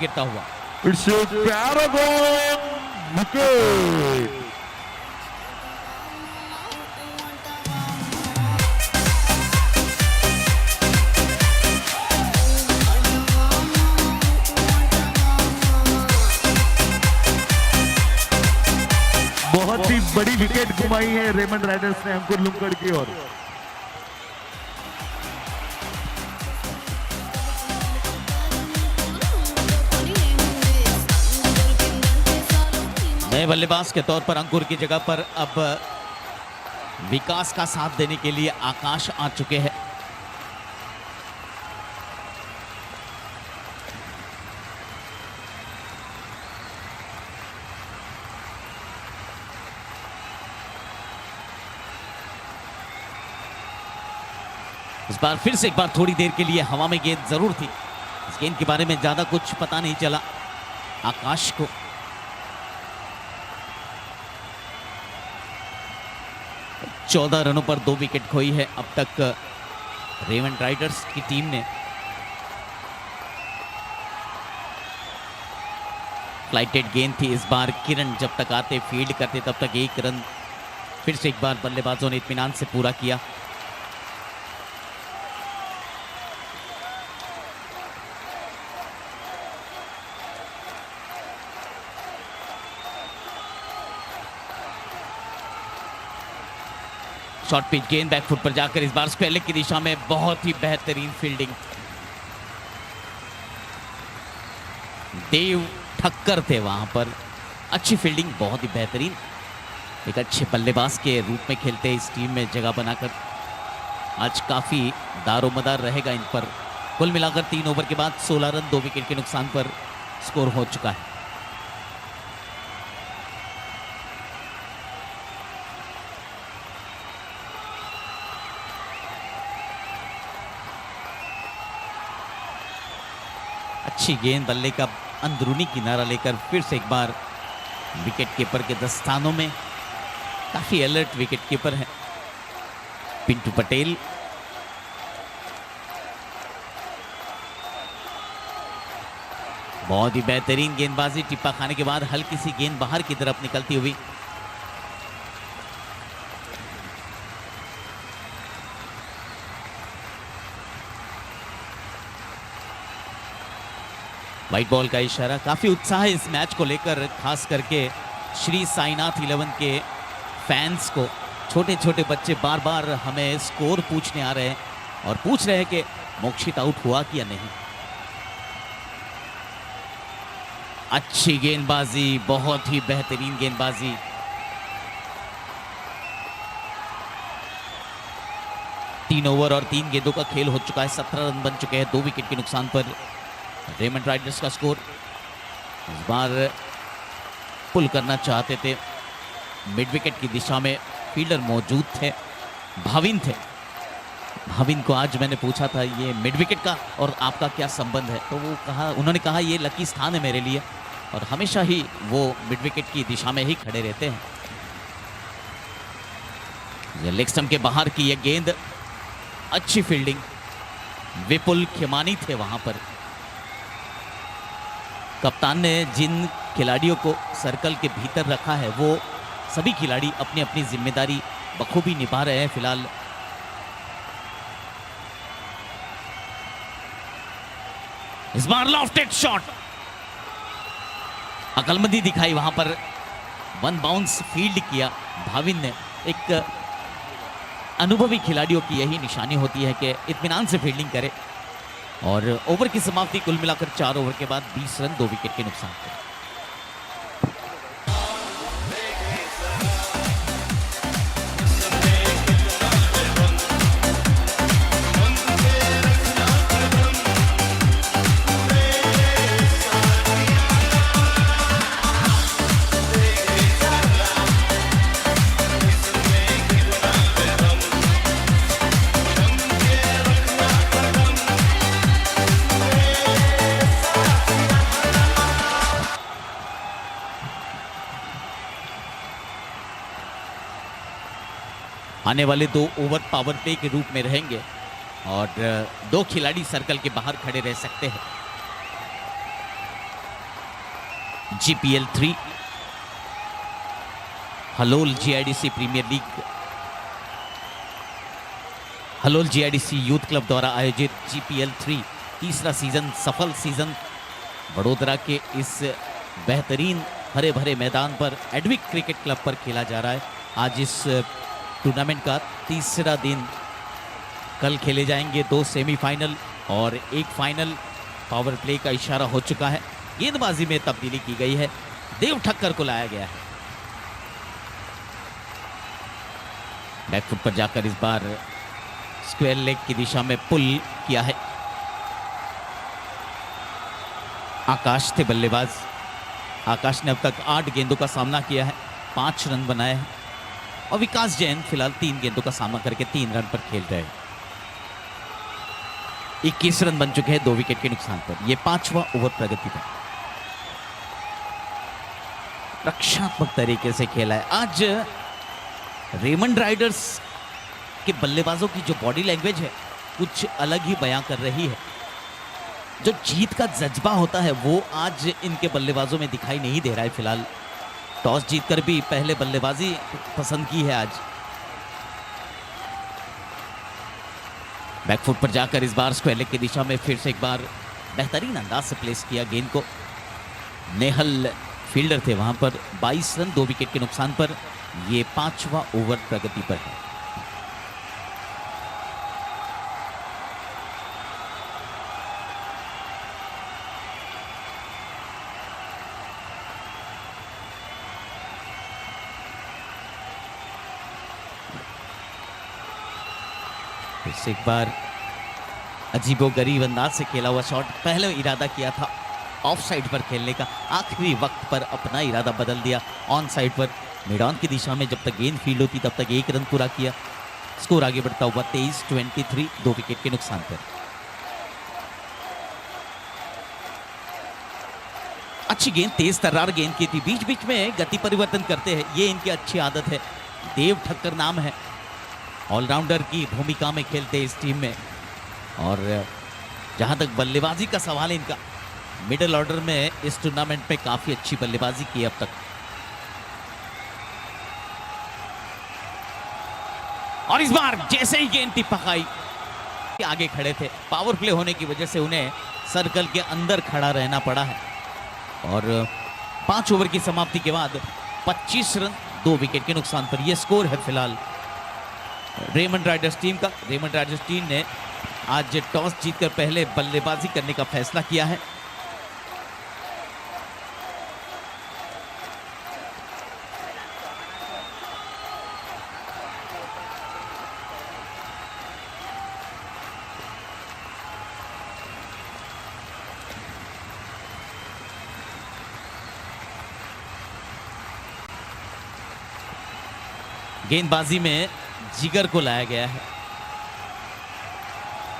गिरता हुआ। It's a Paragon wicket. बहुत ही बड़ी विकेट घुमाई है रेमंड राइडर्स ने अंकुर लुमकड़ की ओर। नए बल्लेबाज के तौर पर अंकुर की जगह पर अब विकास का साथ देने के लिए आकाश आ चुके हैं। इस बार फिर से एक बार थोड़ी देर के लिए हवा में गेंद जरूर थी। इस गेंद के बारे में ज्यादा कुछ पता नहीं चला आकाश को। चौदह रनों पर 2 विकेट खोई है अब तक रेमंड राइडर्स की टीम ने। फ्लाइटेड गेंद थी इस बार। किरण जब तक आते फील्ड करते तब तक 1 रन फिर से एक बार बल्लेबाजों ने इत्मीनान से पूरा किया। शॉर्ट पिच गेंद बैकफुट पर जाकर इस बार स्क्वायर लेग की दिशा में बहुत ही बेहतरीन फील्डिंग। देव ठक्कर थे वहां पर। अच्छी फील्डिंग, बहुत ही बेहतरीन। एक अच्छे बल्लेबाज के रूप में खेलते इस टीम में जगह बनाकर आज काफी दारोमदार रहेगा इन पर। कुल मिलाकर 3 ओवर के बाद 16 रन 2 विकेट के नुकसान पर स्कोर हो चुका है। अच्छी गेंद बल्ले का अंदरूनी किनारा लेकर फिर से एक बार विकेट कीपर के दस्तानों में। काफी अलर्ट विकेट कीपर है पिंटू पटेल। बहुत ही बेहतरीन गेंदबाजी। टिप्पा खाने के बाद हल्की सी गेंद बाहर की तरफ निकलती हुई। व्हाइट बॉल का इशारा। काफी उत्साह है इस मैच को लेकर, खास करके श्री साईनाथ 11 के फैंस को। छोटे छोटे बच्चे बार बार हमें स्कोर पूछने आ रहे हैं और पूछ रहे हैं कि मोक्षित आउट हुआ कि या नहीं। अच्छी गेंदबाजी, बहुत ही बेहतरीन गेंदबाजी। तीन ओवर और 3 गेंदों का खेल हो चुका है। 17 रन बन चुके हैं 2 विकेट के नुकसान पर रेमंड राइडर्स का स्कोर। इस बार पुल करना चाहते थे। मिड विकेट की दिशा में फील्डर मौजूद थे, भाविन थे। भाविन को आज मैंने पूछा था ये मिड विकेट का और आपका क्या संबंध है, तो उन्होंने कहा ये लकी स्थान है मेरे लिए और हमेशा ही वो मिड विकेट की दिशा में ही खड़े रहते हैं। ये लेग स्टंप के बाहर की ये गेंद, अच्छी फील्डिंग। विपुल खिमानी थे वहां पर। कप्तान ने जिन खिलाड़ियों को सर्कल के भीतर रखा है वो सभी खिलाड़ी अपनी अपनी जिम्मेदारी बखूबी निभा रहे हैं फिलहाल। इस बार लॉफ्टेड शॉट, अकलमंदी दिखाई वहां पर। 1 बाउंस फील्ड किया भाविन ने। एक अनुभवी खिलाड़ियों की यही निशानी होती है कि इत्मीनान से फील्डिंग करे। और ओवर की समाप्ति कुल मिलाकर 4 ओवर के बाद 20 रन 2 विकेट के नुकसान पर। आने वाले 2 ओवर पावर प्ले के रूप में रहेंगे और 2 खिलाड़ी सर्कल के बाहर खड़े रह सकते हैं। GPL 3 Halol GIDC premier league, Halol GIDC youth club द्वारा आयोजित GPL 3 तीसरा सीजन, सफल सीजन वडोदरा के इस बेहतरीन हरे भरे मैदान पर एडविक क्रिकेट क्लब पर खेला जा रहा है। आज इस टूर्नामेंट का तीसरा दिन, कल खेले जाएंगे 2 सेमीफाइनल और 1 फाइनल। पावर प्ले का इशारा हो चुका है, गेंदबाजी में तब्दीली की गई है, देव ठक्कर को लाया गया है। बैकफुट पर जाकर इस बार स्क्वायर लेग की दिशा में पुल किया है। आकाश थे बल्लेबाज। आकाश ने अब तक 8 गेंदों का सामना किया है, 5 रन बनाए हैं और विकास जैन फिलहाल 3 गेंदों का सामना करके 3 रन पर खेल रहे हैं। 21 रन बन चुके हैं 2 विकेट के नुकसान पर। यह 5वां ओवर प्रगति पर रक्षात्मक तरीके से खेला है। आज रेमंड राइडर्स के बल्लेबाजों की जो बॉडी लैंग्वेज है कुछ अलग ही बयां कर रही है। जो जीत का जज्बा होता है वो आज इनके बल्लेबाजों में दिखाई नहीं दे रहा है। फिलहाल टॉस जीतकर भी पहले बल्लेबाजी पसंद की है आज। बैकफुट पर जाकर इस बार स्क्वायर लेग की दिशा में फिर से एक बार बेहतरीन अंदाज से प्लेस किया गेंद को। नेहल फील्डर थे वहां पर। 22 रन 2 विकेट के नुकसान पर। ये 5वां ओवर प्रगति पर है। फिर से एक बार अजीबोगरीब अंदाज से खेला हुआ शॉट। पहले इरादा किया था ऑफ साइड पर खेलने का, आखिरी वक्त पर अपना इरादा बदल दिया ऑन साइड पर। मिड ऑन की दिशा में जब तक गेंद फील्ड होती तब तक 1 रन पूरा किया। स्कोर आगे बढ़ता हुआ 23-23 2 विकेट के नुकसान पर। अच्छी गेंद, तेज तर्रार गेंद की थी। बीच बीच में गति परिवर्तन करते हैं, ये इनकी अच्छी आदत है। देव ठक्कर नाम है, ऑलराउंडर की भूमिका में खेलते इस टीम में। और जहां तक बल्लेबाजी का सवाल है, इनका मिडिल ऑर्डर में इस टूर्नामेंट में काफी अच्छी बल्लेबाजी की अब तक। और इस बार जैसे ही गेंद टिपकाई, आगे खड़े थे। पावर प्ले होने की वजह से उन्हें सर्कल के अंदर खड़ा रहना पड़ा है। और 5 ओवर की समाप्ति के बाद 25 रन 2 विकेट के नुकसान पर यह स्कोर है फिलहाल रेमंड राइडर्स टीम का। रेमंड राइडर्स टीम ने आज टॉस जीतकर पहले बल्लेबाजी करने का फैसला किया है। गेंदबाजी में जिगर को लाया गया है।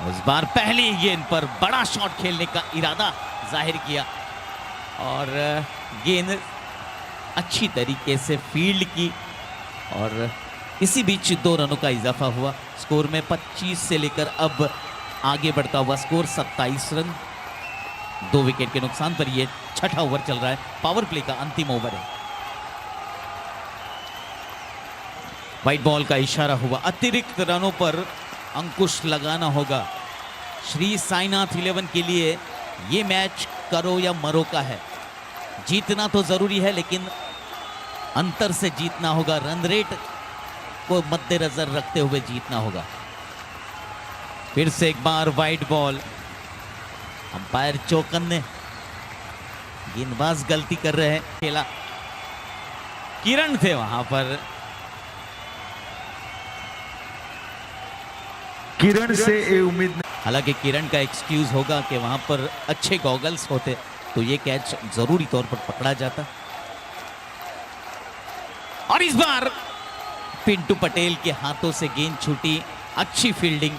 उस बार पहली गेंद पर बड़ा शॉट खेलने का इरादा जाहिर किया और गेंद अच्छी तरीके से फील्ड की और इसी बीच 2 रनों का इजाफा हुआ। स्कोर में 25 से लेकर अब आगे बढ़ता हुआ स्कोर 27 रन 2 विकेट के नुकसान पर। यह 6ठा ओवर चल रहा है, पावर प्ले का अंतिम ओवर है। व्हाइट बॉल का इशारा हुआ। अतिरिक्त रनों पर अंकुश लगाना होगा। श्री साईनाथ 11 के लिए ये मैच करो या मरो का है। जीतना तो जरूरी है लेकिन अंतर से जीतना होगा, रन रेट को मद्देनजर रखते हुए जीतना होगा। फिर से एक बार व्हाइट बॉल। अंपायर चौकन ने, गेंदबाज गलती कर रहे हैं। खेला किरण थे वहां पर। किरण से ये उम्मीद नहीं। हालांकि किरण का एक्सक्यूज होगा कि वहां पर अच्छे गॉगल्स होते तो ये कैच जरूरी तौर पर पकड़ा जाता। और इस बार पिंटू पटेल के हाथों से गेंद छूटी। अच्छी फील्डिंग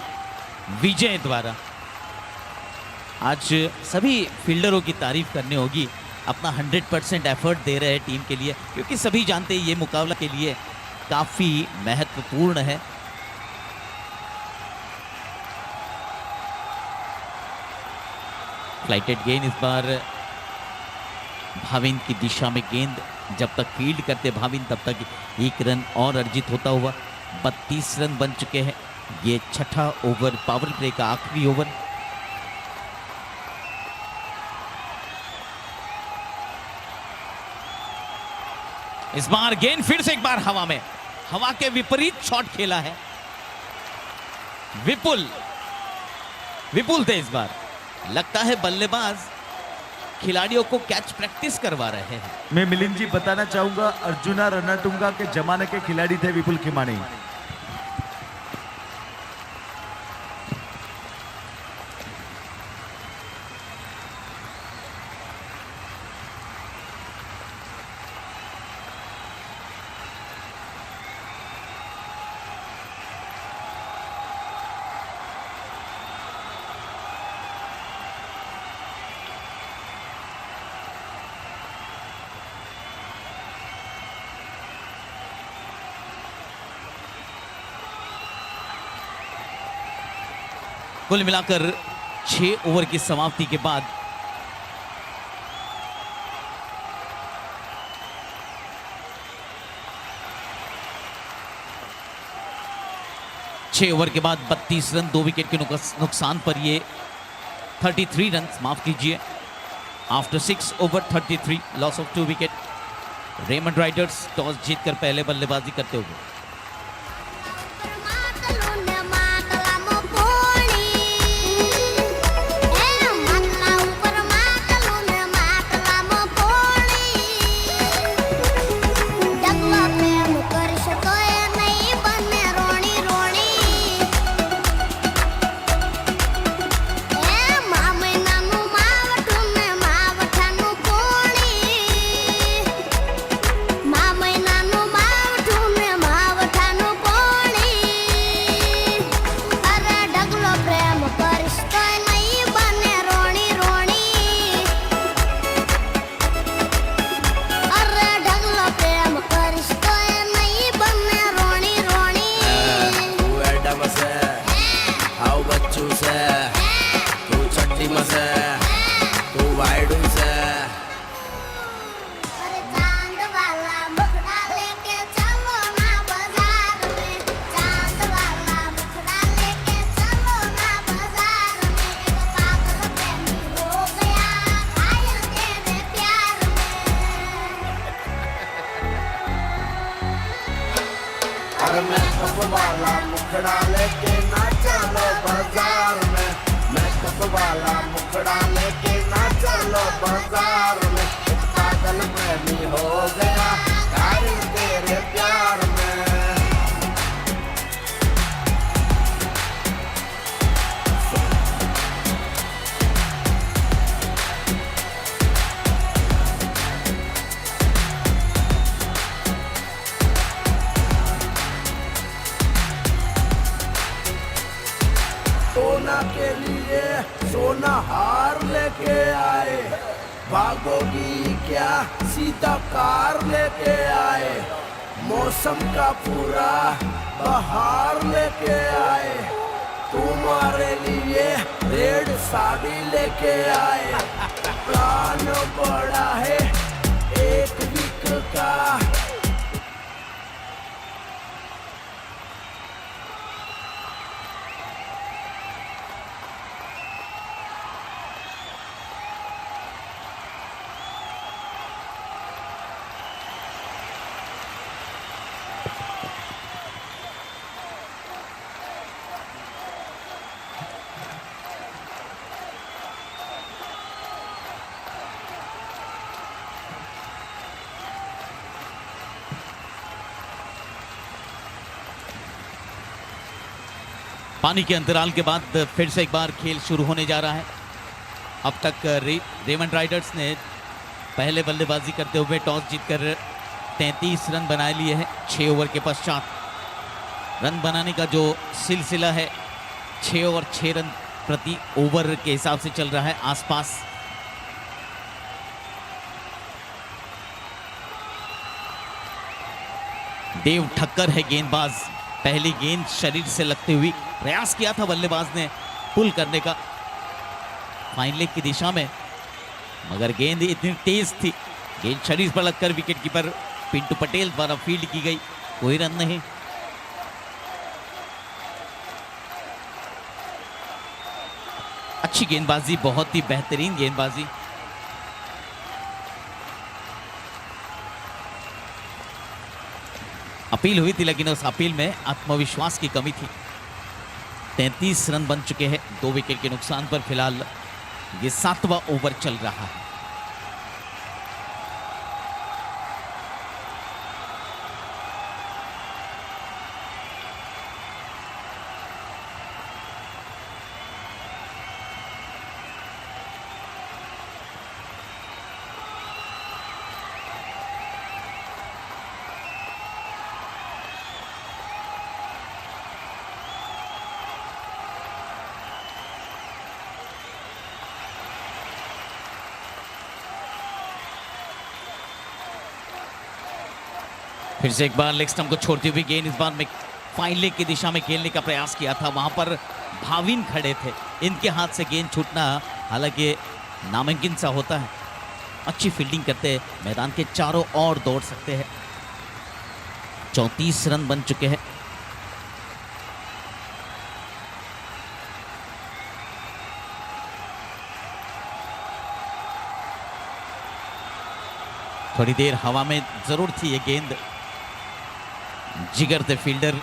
विजय द्वारा। आज सभी फील्डरों की तारीफ करनी होगी, अपना 100% एफर्ट दे रहे हैं टीम के लिए, क्योंकि सभी जानते हैं ये मुकाबला के लिए काफी महत्वपूर्ण है। फ्लाइटेड गेंद इस बार भाविन की दिशा में गेंद जब तक फील्ड करते भाविन तब तक 1 रन और अर्जित होता हुआ 32 रन बन चुके हैं। ये छठा ओवर, पावर प्ले का आखिरी ओवर। इस बार गेंद फिर से एक बार हवा में, हवा के विपरीत शॉट खेला है विपुल थे इस बार। लगता है बल्लेबाज खिलाड़ियों को कैच प्रैक्टिस करवा रहे हैं। मैं मिलिंद जी बताना चाहूंगा, अर्जुना रणटुंगा के जमाने के खिलाड़ी थे विपुल खिमानी। कुल मिलाकर 6 ओवर की समाप्ति के बाद छह ओवर के बाद 32 रन, 2 विकेट के नुकसान पर ये 33 रन, माफ कीजिए, after 6 over 33 loss of 2 wicket. Raymond Riders toss जीतकर पहले बल्लेबाजी करते हुए वाला मुखड़ा लेके नाचा लो बाजार में, मेकअप वाला मुखड़ा लेके नाचा लो बाजार में। एक पागल प्रेमी हो गया कायल तेरे प्यार में। सोना के लिए सोना हार लेके आए, भागोगी क्या सीधा कार लेके आए। मौसम का पूरा बहार लेके आए, तुम्हारे लिए रेड साड़ी लेके आए। प्लान बड़ा है एक वीक का, पानी के अंतराल के बाद फिर से एक बार खेल शुरू होने जा रहा है। अब तक रेमंड राइडर्स ने पहले बल्लेबाजी करते हुए टॉस जीतकर 33 रन बना लिए हैं। 6 ओवर के पश्चात रन बनाने का जो सिलसिला है 6 ओवर 6 रन प्रति ओवर के हिसाब से चल रहा है आसपास। देव ठक्कर है गेंदबाज, पहली गेंद शरीर से लगते हुए प्रयास किया था बल्लेबाज ने पुल करने का फाइन लेग की दिशा में, मगर गेंद इतनी तेज थी, गेंद शरीर पर लगकर विकेटकीपर पिंटू पटेल द्वारा फील्ड की गई, कोई रन नहीं। अच्छी गेंदबाजी, बहुत ही बेहतरीन गेंदबाजी। अपील हुई थी लेकिन उस अपील में आत्मविश्वास की कमी थी। 33 रन बन चुके हैं 2 विकेट के नुकसान पर। फिलहाल ये 7वां ओवर चल रहा है। फिर से एक बार लेग स्टंप को छोड़ती हुई गेंद, इस बार में फाइन लेग की दिशा में खेलने का प्रयास किया था। वहां पर भाविन खड़े थे, इनके हाथ से गेंद छूटना हालांकि नामुमकिन सा होता है। अच्छी फील्डिंग करते मैदान के चारों ओर दौड़ सकते हैं। 34 रन बन चुके हैं। थोड़ी देर हवा में जरूर थी ये गेंद, जिगर थे फील्डर।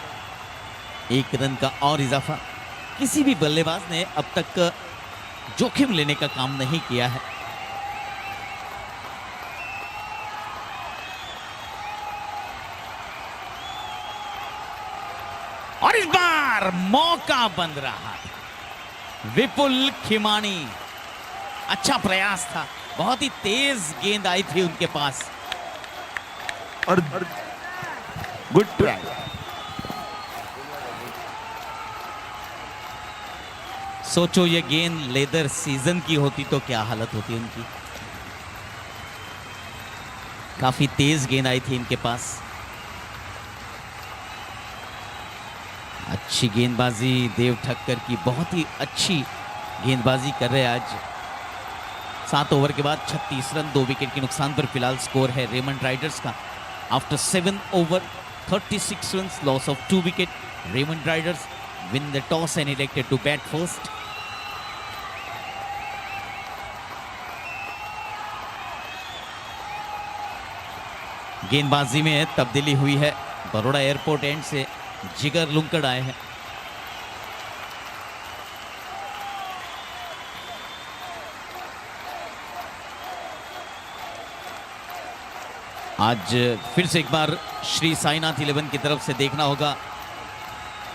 1 रन का और इजाफा। किसी भी बल्लेबाज ने अब तक जोखिम लेने का काम नहीं किया है। और इस बार मौका बन रहा था। विपुल खिमानी, अच्छा प्रयास था, बहुत ही तेज गेंद आई थी उनके पास और गुड ट्राई। सोचो ये गेंद लेदर सीजन की होती तो क्या हालत होती उनकी। काफी तेज गेंद आई थी इनके पास। अच्छी गेंदबाजी देव ठक्कर की, बहुत ही अच्छी गेंदबाजी कर रहे हैं आज। 7 ओवर के बाद 36 रन 2 विकेट के नुकसान पर फिलहाल स्कोर है रेमंड राइडर्स का। After 7 over 36 runs, loss of 2 wicket. Raymond Riders win the toss and elected to bat first. गेंदबाजी में तब्दीली हुई है। बड़ौदा एयरपोर्ट एंड से जिगर लुंकड़ आए हैं। आज फिर से एक बार श्री साईनाथ 11 की तरफ से देखना होगा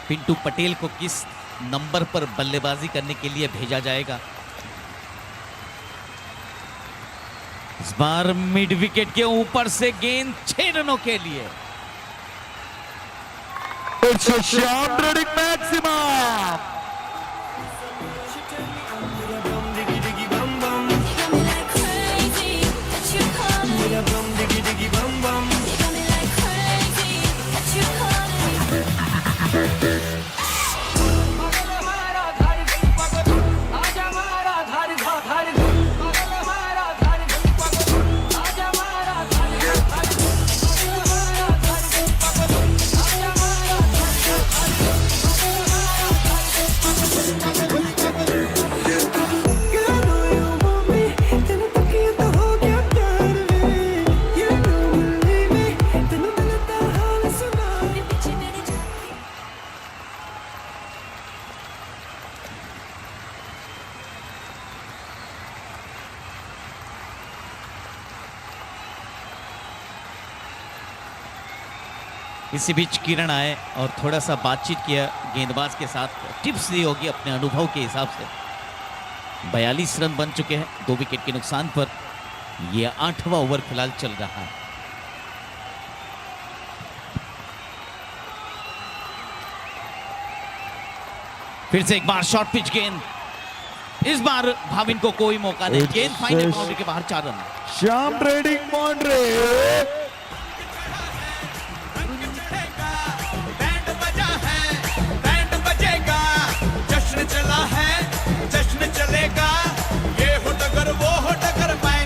पिंटू पटेल को किस नंबर पर बल्लेबाजी करने के लिए भेजा जाएगा। इस बार मिड विकेट के ऊपर से गेंद 6 रनों के लिए। Shyam trading maximum. इसी बीच किरण आए और थोड़ा सा बातचीत किया गेंदबाज के साथ, टिप्स दी होगी अपने अनुभव के हिसाब से। 42 रन बन चुके हैं 2 विकेट के नुकसान पर। यह 8वां ओवर फिलहाल चल रहा है। फिर से एक बार शॉर्ट पिच गेंद, इस बार भाविन को कोई मौका नहीं। गेंद फाइनल बाउंड्री के बाहर 4 रन। Shyam trading boundary. चला है, जश्न चलेगा। ये हो टगर वो हो टगर, मैं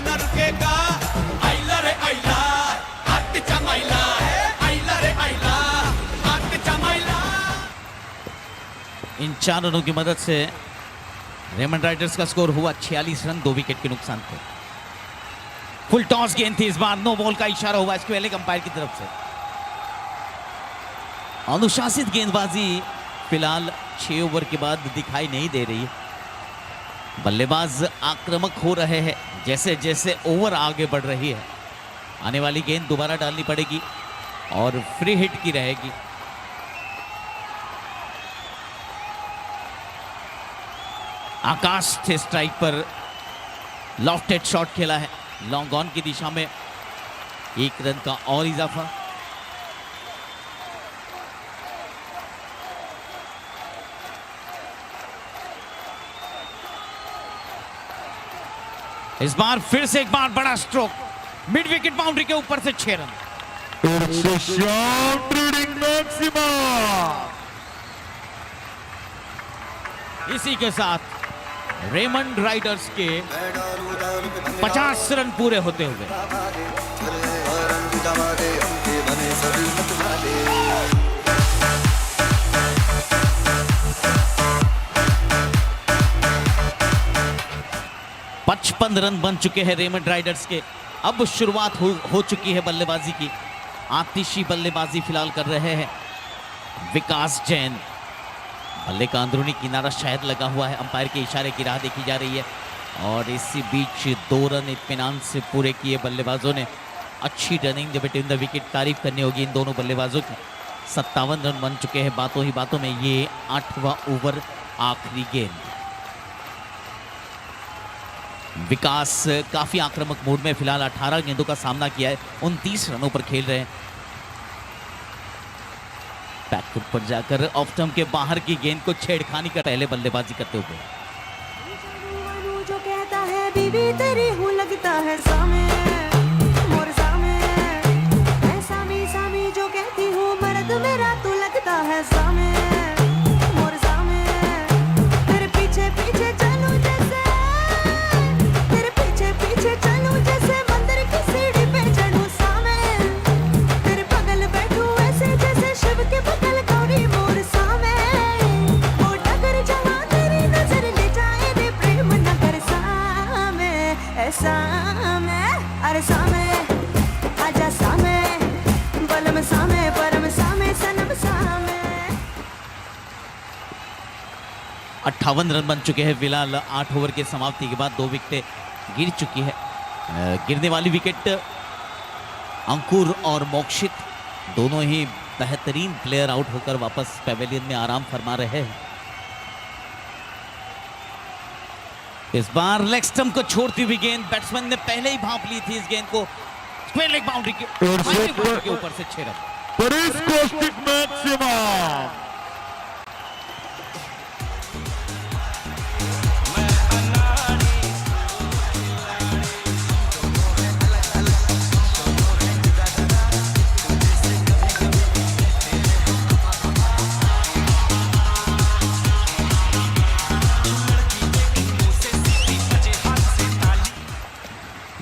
इन 4 रनों की मदद से रेमंड राइडर्स का स्कोर हुआ 46 रन 2 विकेट के नुकसान पे। फुल टॉस गेंद थी इस बार, नो बॉल का इशारा हुआ इसके पहले अंपायर की तरफ से। अनुशासित गेंदबाजी फिलहाल 6 ओवर के बाद दिखाई नहीं दे रही है। बल्लेबाज आक्रामक हो रहे हैं जैसे जैसे ओवर आगे बढ़ रही है। आने वाली गेंद दोबारा डालनी पड़ेगी और फ्री हिट की रहेगी। आकाश थे स्ट्राइक पर, लॉफ्टेड शॉट खेला है लॉन्ग ऑन की दिशा में, 1 रन का और इजाफा। इस बार फिर से एक बार बड़ा स्ट्रोक, मिड विकेट बाउंड्री के ऊपर से 6 रन। इसी के साथ रेमंड राइडर्स के 50 रन पूरे होते हुए पचपन रन बन चुके हैं रेमंड राइडर्स के। अब शुरुआत हो चुकी है बल्लेबाजी की। आतिशी बल्लेबाजी फिलहाल कर रहे हैं विकास जैन। बल्ले का अंदरूनी किनारा शायद लगा हुआ है, अंपायर के इशारे की राह देखी जा रही है। और इसी बीच 2 रन इत्मीनान से पूरे किए बल्लेबाजों ने। अच्छी रनिंग बिटवीन द विकेट, तारीफ करनी होगी इन दोनों बल्लेबाजों की। 57 रन बन चुके हैं बातों ही बातों में। ये 8वां ओवर, आखिरी गेंद। विकास काफी आक्रामक मूड में फिलहाल 18 गेंदों का सामना किया है, 29 रनों पर खेल रहे हैं। बैकफुट पर जाकर ऑफ स्टंप के बाहर की गेंद को छेड़खानी का पहले बल्लेबाजी करते हुए। जो कहता है बीवी तेरी हूँ लगता है सामे, मोर सामे, मैं सामी सामी जो कहती हूँ मर्द मेरा तू लगता है सामे, मोर सामे, तेरे पीछे पीछे चलूं जैसे, तेरे पीछे पीछे चलूं जैसे मंदिर की सीढ़ी पे चढ़ूं सामे, तेरे बगल बैठूं ऐसे जैसे शिव के बगल गौरी मोर सामे, वो डगर जहाँ तेरी नजर ले जाए दे प्रेम नगर सामे, ऐसा मैं अरे सामे आजा सामे, बलम सामे परम सामे सनम सामे। 58 रन बन चुके हैं फिलहाल 8 ओवर के समाप्ति के बाद। 2 विकेटें गिर चुकी है। गिरने वाली विकेट अंकुर और मोक्षित दोनों ही बेहतरीन प्लेयर आउट होकर वापस पेवेलियन में आराम फरमा रहे हैं। इस बार लेग स्टंप को छोड़ती हुई गेंद, बैट्समैन ने पहले ही भांप ली थी इस गेंद को। स्क्वायर लेग बाउंड्री के ऊपर से 6 रन।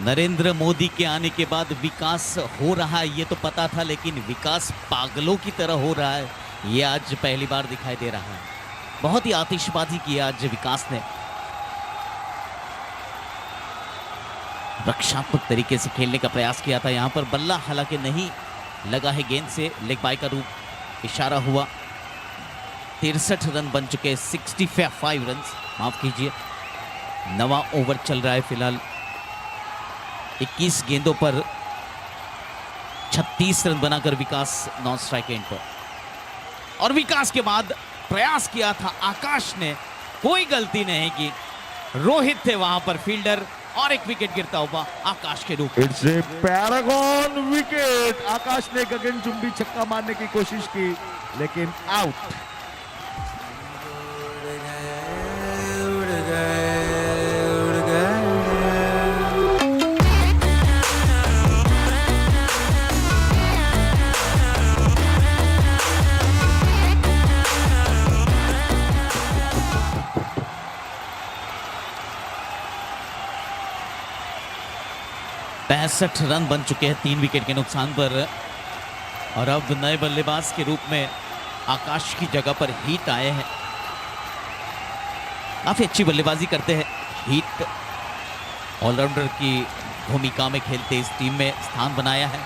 नरेंद्र मोदी के आने के बाद विकास हो रहा है ये तो पता था, लेकिन विकास पागलों की तरह हो रहा है ये आज पहली बार दिखाई दे रहा है। बहुत ही आतिशबाजी की आज विकास ने। रक्षात्मक तरीके से खेलने का प्रयास किया था यहाँ पर। बल्ला हालांकि नहीं लगा है गेंद से, लेग बाय का रूप इशारा हुआ। 63 रन बन चुके, 65 रन, माफ कीजिए। 9वां ओवर चल रहा है फिलहाल। 21 गेंदों पर 36 रन बनाकर विकास नॉन स्ट्राइक एंड पर। और विकास के बाद प्रयास किया था आकाश ने, कोई गलती नहीं की। रोहित थे वहां पर फील्डर, और एक विकेट गिरता हुआ आकाश के रूप। It's a Paragon wicket. Akash ने गगनचुंबी छक्का मारने की कोशिश की लेकिन आउट। पैंसठ रन बन चुके हैं 3 विकेट के नुकसान पर। और अब नए बल्लेबाज के रूप में आकाश की जगह पर हीट आए हैं। काफी अच्छी बल्लेबाजी करते हैं। हीट ऑलराउंडर की भूमिका में खेलते इस टीम में स्थान बनाया है।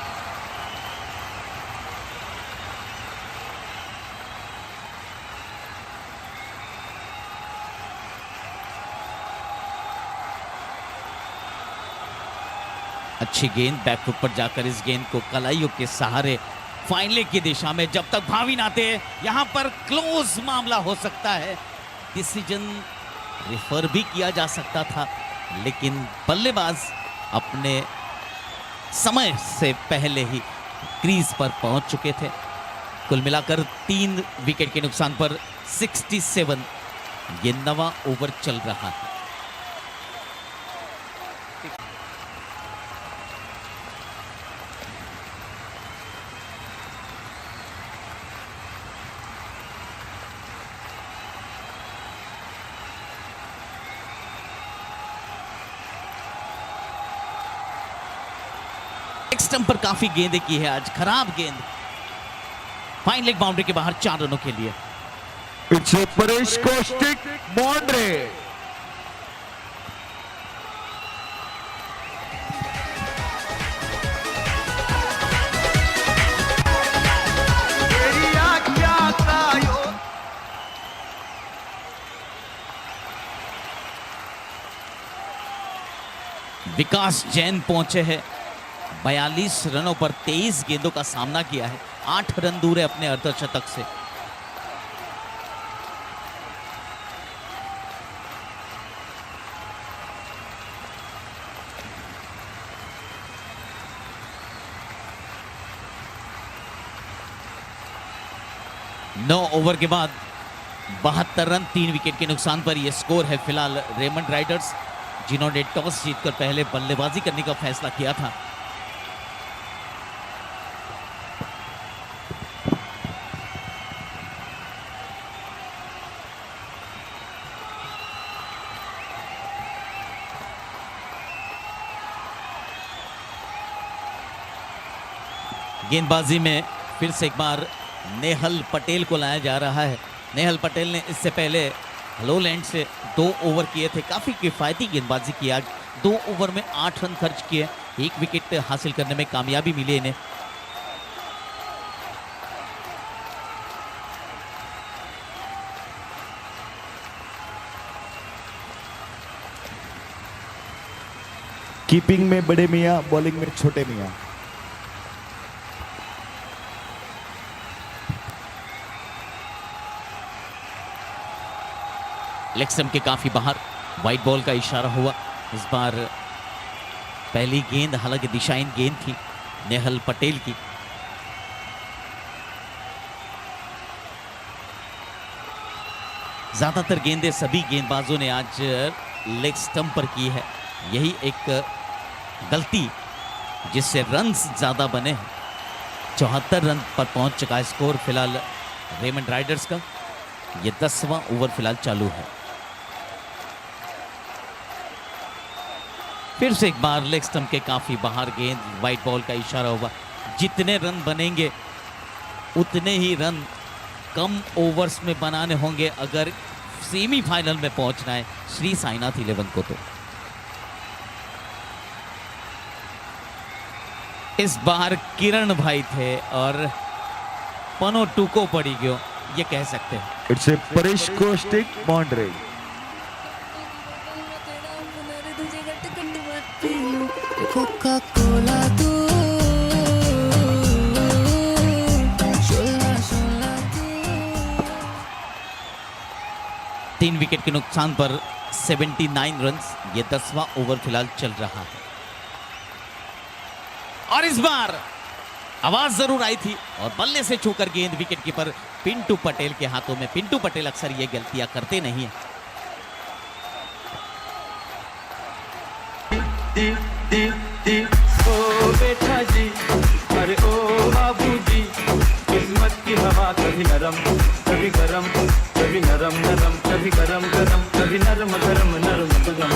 अच्छी गेंद बैकफुट पर जाकर इस गेंद को कलाइयों के सहारे फाइन लेग की दिशा में, जब तक भाविन आते हैं यहां पर क्लोज मामला हो सकता है। डिसीजन रेफर भी किया जा सकता था, लेकिन बल्लेबाज अपने समय से पहले ही क्रीज पर पहुंच चुके थे। कुल मिलाकर 3 विकेट के नुकसान पर 67। ये 9वां ओवर चल रहा है। स्टंप पर काफी गेंदें की है आज, खराब गेंद। फाइन लेग बाउंड्री के बाहर 4 रनों के लिए। It's a Paresh Kaushik boundary. Vikas Jain पहुंचे हैं। 42 रनों पर 23 गेंदों का सामना किया है। 8 रन दूर है अपने अर्धशतक से। नौ ओवर के बाद 72 रन 3 विकेट के नुकसान पर यह स्कोर है फिलहाल रेमंड राइडर्स, जिन्होंने टॉस जीतकर पहले बल्लेबाजी करने का फैसला किया था। गेंदबाजी में फिर से एक बार नेहल पटेल को लाया जा रहा है। नेहल पटेल ने इससे पहले हलोलैंड से 2 ओवर किए थे। काफी किफायती गेंदबाजी की आज। 2 ओवर में 8 रन खर्च किए, 1 विकेट हासिल करने में कामयाबी मिली इन्हें। कीपिंग में बड़े मियां, बॉलिंग में छोटे मियां। लेग स्टंप के काफी बाहर, वाइट बॉल का इशारा हुआ। इस बार पहली गेंद हालांकि दिशाहीन गेंद थी नेहल पटेल की। ज्यादातर गेंदें सभी गेंदबाजों ने आज लेग स्टंप पर की है। यही एक गलती जिससे रन्स ज्यादा बने हैं। 74 रन पर पहुंच चुका है स्कोर फिलहाल रेमंड राइडर्स का। यह 10वां ओवर फिलहाल चालू है। फिर से एक बार लेग स्टंप के काफी बाहर गेंद, वाइट बॉल का इशारा हुआ। जितने रन बनेंगे उतने ही रन कम ओवर्स में बनाने होंगे अगर सेमीफाइनल में पहुंचना है श्री साईनाथ 11 को। तो इस बार किरण भाई थे और पनो टूको पड़ी गयो, ये कह सकते हैं। It's a Paresh Kaushik boundary. Coca Cola तू 3 विकेट के नुकसान पर 79 रन। ये 10वां ओवर फिलहाल चल रहा है। और इस बार आवाज जरूर आई थी और बल्ले से छूकर गेंद विकेट कीपर पिंटू पटेल के हाथों में। पिंटू पटेल अक्सर ये गलतियां करते नहीं है। ओ बेटा जी, अरे ओ बाबू जी, किस्मत की हवा कभी नरम कभी गरम, कभी नरम नरम कभी गरम गरम, कभी नरम गरम नरम गरम।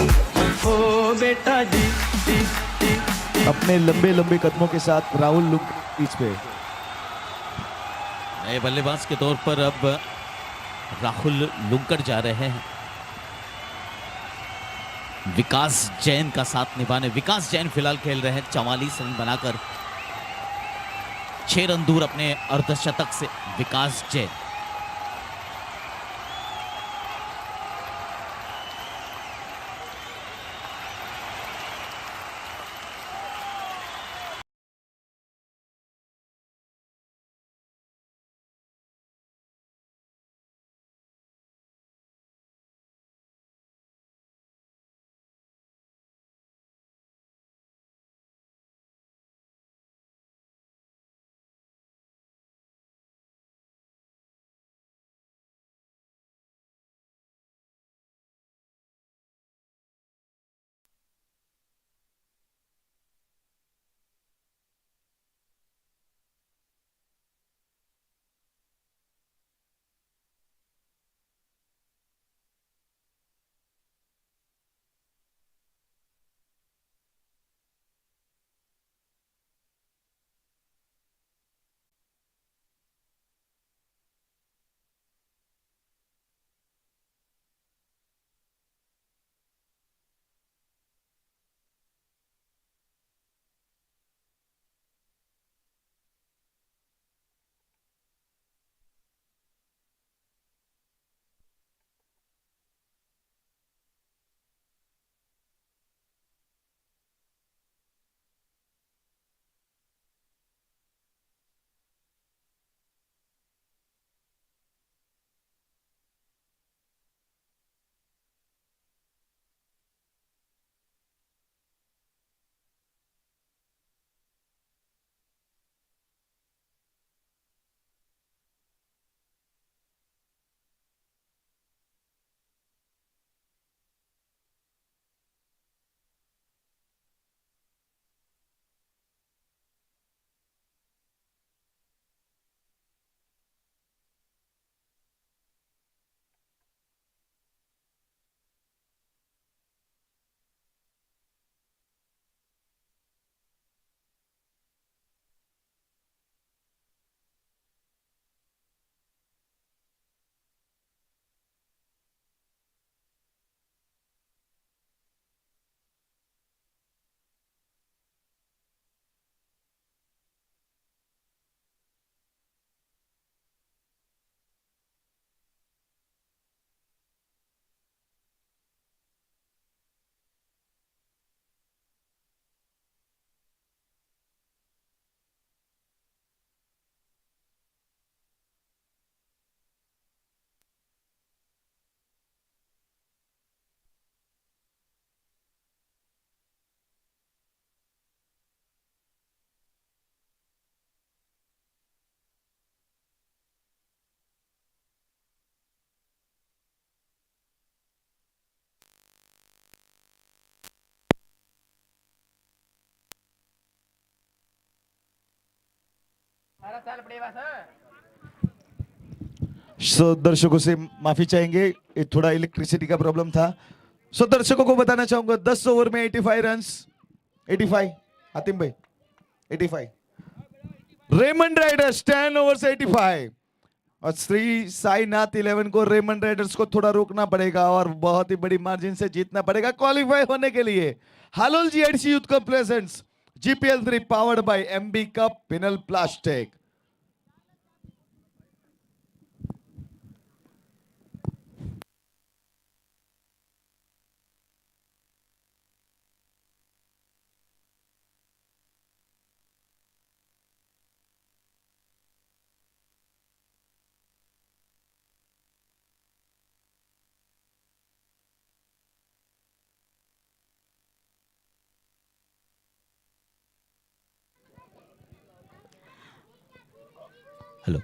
ओ बेटा जी, जी, जी, जी। अपने लंबे लंबे कदमों के साथ राहुल लुक पिच पे। नए बल्लेबाज के तौर पर अब राहुल लुंकर जा रहे हैं। विकास जैन का साथ निभाने। विकास जैन फिलहाल खेल रहे हैं 44 रन बनाकर, 6 रन दूर अपने अर्धशतक से विकास जैन। सो दर्शकों से माफी चाहेंगे, ये थोड़ा इलेक्ट्रिसिटी का प्रॉब्लम था। सो दर्शकों को बताना चाहूंगा 10 ओवर में 85 रन्स, 85 हातिम भाई 85, रेमंड राइडर्स 10 ओवर्स 85, और श्री साईनाथ 11 को रेमंड राइडर्स को थोड़ा रोकना पड़ेगा और बहुत ही बड़ी मार्जिन से जीतना पड़ेगा क्वालिफाई होने के लिए। Halol GIDC youth cup presents GPL 3 powered by MB cup penal plastic. Hello,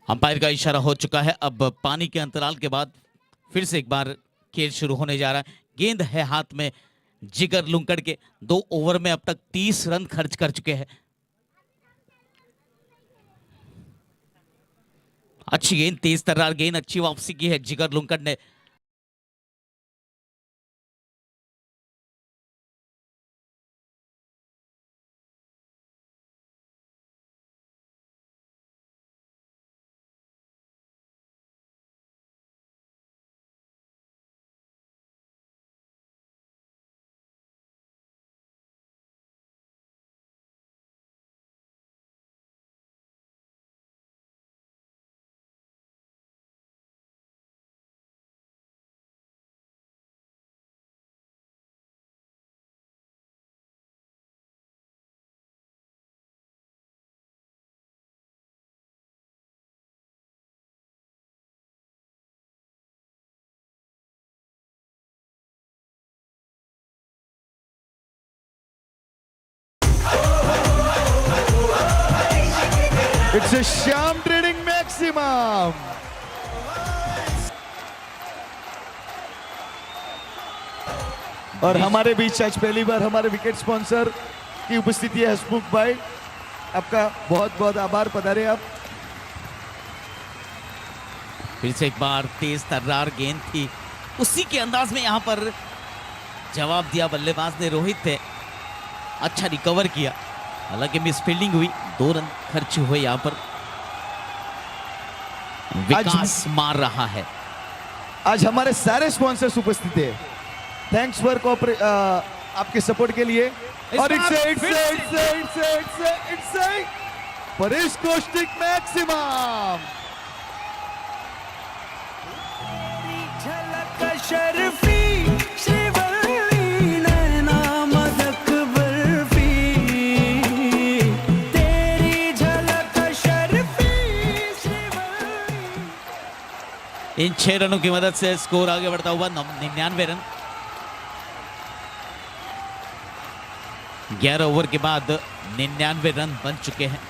umpire का इशारा हो चुका है। अब पानी के अंतराल के बाद फिर से एक बार खेल शुरू होने जा रहा है। गेंद है हाथ में जिगर लुंकड़ के, 2 ओवर में अब तक 30 रन खर्च कर चुके हैं। अच्छी गेंद, तेज तर्रार गेंद, अच्छी वापसी की है जिगर लुंकड़ ने। It's a Shyam trading maximum. और हमारे बीच आज पहली बार हमारे विकेट स्पॉन्सर की उपस्थिति है हसमुख भाई, आपका बहुत बहुत आभार, पधारे आप। फिर से एक बार तेज तर्रार गेंद थी, उसी के अंदाज में यहां पर जवाब दिया बल्लेबाज ने रोहित थे, अच्छा रिकवर किया, हालांकि मिस फील्डिंग हुई, 2 रन खर्च हुए यहां पर। विकास मार रहा है। आज हमारे सारे स्पॉन्सर्स उपस्थित है, थैंक्स फॉर आपके सपोर्ट के लिए। और परेश कौशिक मैक्सिमम। झलक शर्फी श्रीवल्ली नैना मदक बर्फी, तेरी झलक शर्फी श्रीवल्ली। इन 6 रनों की मदद से स्कोर आगे बढ़ता हुआ 99 रन। 11 ओवर के बाद 99 रन बन चुके हैं।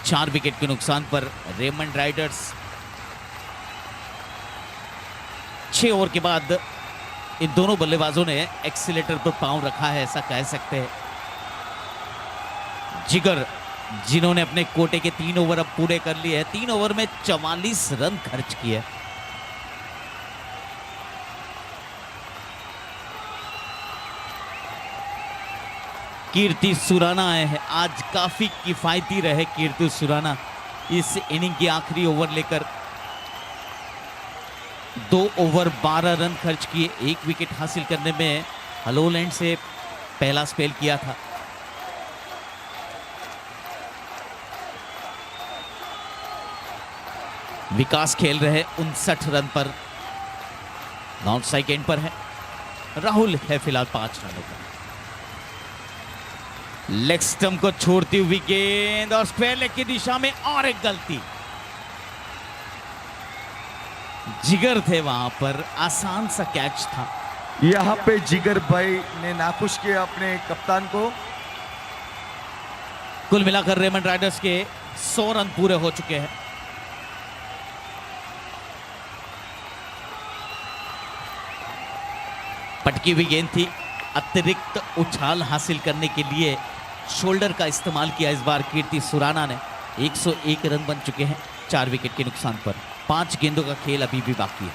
4 विकेट के नुकसान पर रेमंड राइडर्स 6 ओवर के बाद इन दोनों बल्लेबाजों ने एक्सीलेटर पर पांव रखा है, ऐसा कह सकते हैं। जिगर जिन्होंने अपने कोटे के 3 ओवर अब पूरे कर लिए हैं, 3 ओवर में 44 रन खर्च किए। कीर्ति सुराना आए हैं, आज काफी किफायती रहे कीर्ति सुराना इस इनिंग की आखिरी ओवर लेकर। 2 ओवर 12 रन खर्च किए, 1 विकेट हासिल करने में हलोलैंड से पहला स्पेल किया था। विकास खेल रहे 59 रन पर, नॉन स्ट्राइक एंड पर है। राहुल है फिलहाल 5 रनों पर। लेग स्टंप को छोड़ती हुई गेंद और स्क्वायर लेग की दिशा में और एक गलती। जिगर थे वहां पर, आसान सा कैच था। यहाँ पे जिगर भाई ने नाखुश किया अपने कप्तान को। कुल मिलाकर रेमंड राइडर्स के 100 रन पूरे हो चुके हैं। पटकी हुई गेंद थी, अतिरिक्त उछाल हासिल करने के लिए शोल्डर का इस्तेमाल किया इस बार कीर्ति सुराना ने। 101 रन बन चुके हैं 4 विकेट के नुकसान पर। 5 गेंदों का खेल अभी भी बाकी है।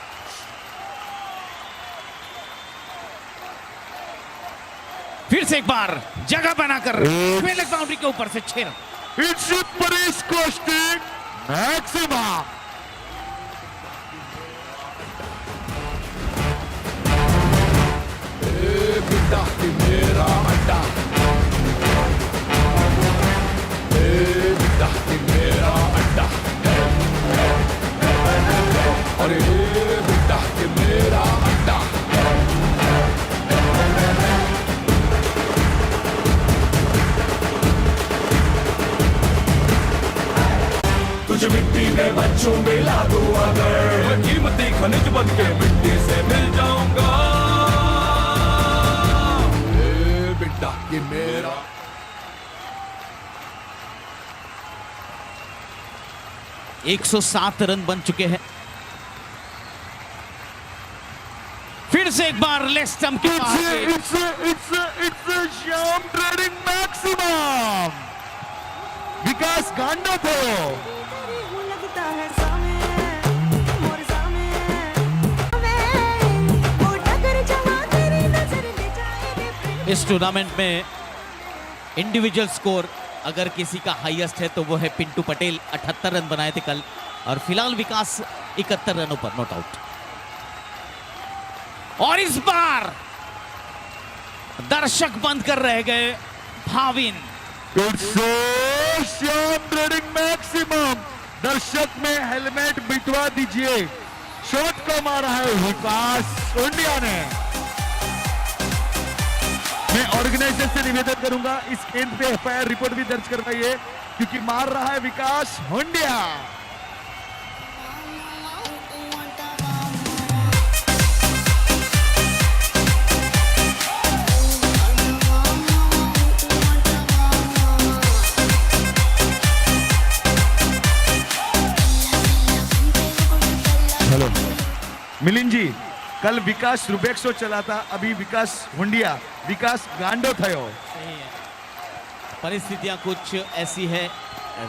फिर से एक बार जगह बनाकर बाउंड्री के ऊपर से 6 run. It's Paresh Kaushik maximum. मेरा अड्डा, मेरा अड्डा, अरे मेरा अड्डा। तुझ मिट्टी में बच्चों मिला दो अगर, कीमती खनिज बन के मिट्टी से मिल जाऊंगा। ये मेरा 107 रन बन चुके हैं। फिर से एक बार लेग स्टंप के श्याम ट्रेडिंग मैक्सिमम। विकास गांडो थे लगता है सामे, मोर सामे, वो डगर जहाँ तेरी नजर ले जाए। इस टूर्नामेंट में इंडिविजुअल स्कोर अगर किसी का हाईएस्ट है तो वो है पिंटू पटेल, 78 रन बनाए थे कल, और फिलहाल विकास 71 रनों पर नॉट आउट। और इस बार दर्शक बंद कर रह गए भाविन। Shyam trading maximum. दर्शक में हेलमेट बिठवा दीजिए। शॉट का मारा है विकास इंडिया ने। मैं ऑर्गेनाइजर से निवेदन करूंगा इस गेंद पे एफआईआर रिपोर्ट भी दर्ज करवाइए, क्योंकि मार रहा है विकास होंडिया। મિલિંદ જી कल विकास रुबेक्सो चला था, अभी विकास हुंडिया, विकास गांडो थयो। सही है, परिस्थितियां कुछ ऐसी है।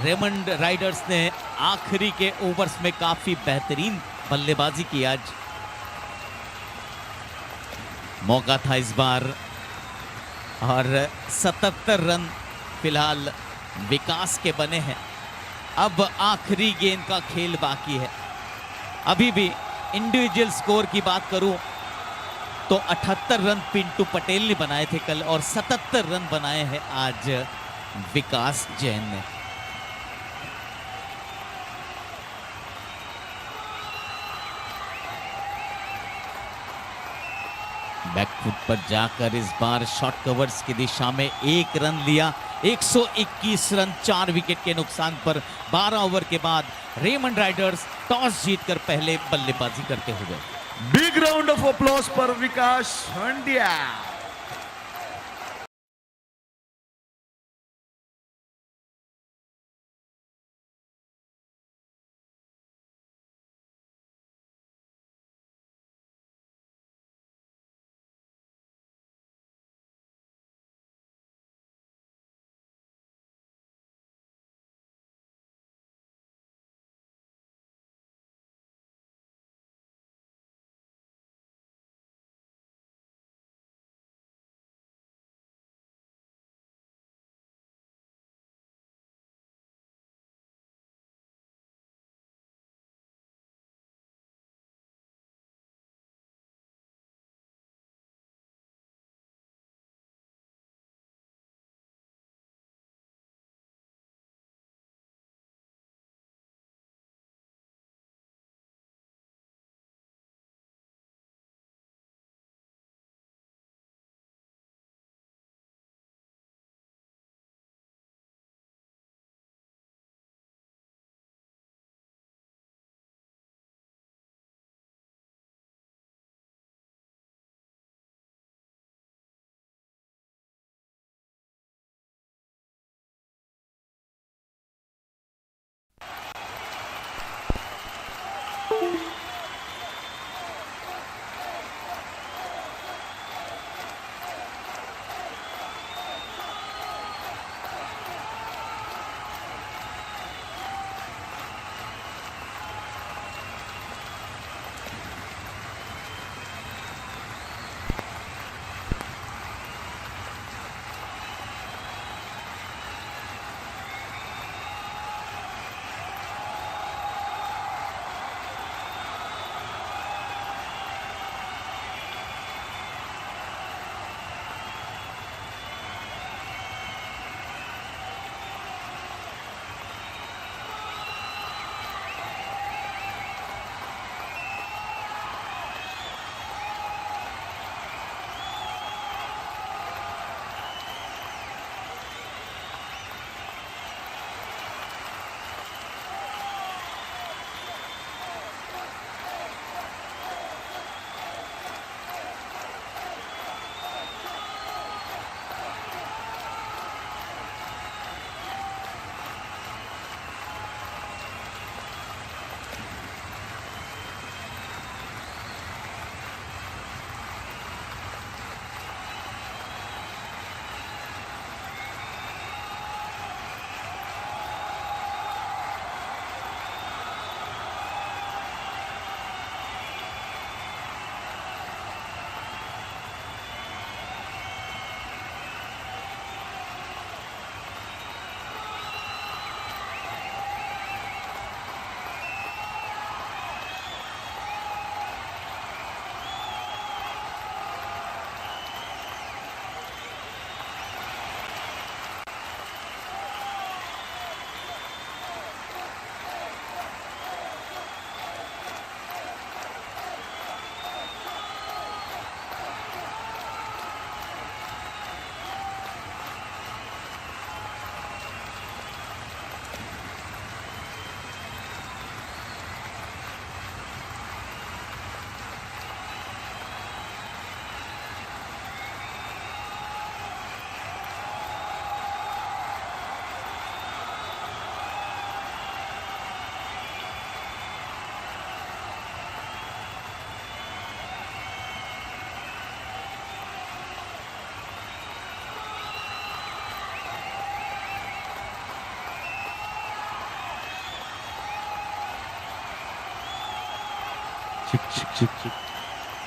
रेमंड राइडर्स ने आखिरी के ओवर्स में काफी बेहतरीन बल्लेबाजी की आज। मौका था इस बार और 77 रन फिलहाल विकास के बने हैं। अब आखिरी गेंद का खेल बाकी है। अभी भी इंडिविजुअल स्कोर की बात करूं तो 78 रन पिंटू पटेल ने बनाए थे कल और 77 रन बनाए हैं आज विकास जैन ने। बैकफुट पर जाकर इस बार शॉर्ट कवर्स की दिशा में 1 रन लिया। 121 रन 4 विकेट के नुकसान पर 12 ओवर के बाद रेमंड राइडर्स टॉस जीतकर पहले बल्लेबाजी करते हुए। बिग राउंड ऑफ अप्लॉज पर विकास हुंडिया।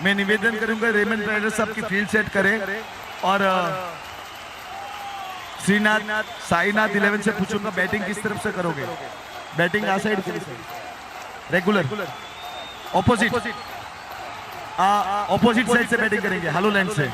मैं निवेदन करूंगा रेमंड राइडर्स आपकी फील्ड सेट करें और श्रीनाथ साईनाथ 11 से पूछूंगा बैटिंग किस तरफ से करोगे बैटिंग आ side regular opposite opposite side से बैटिंग करेंगे हालो लैंड से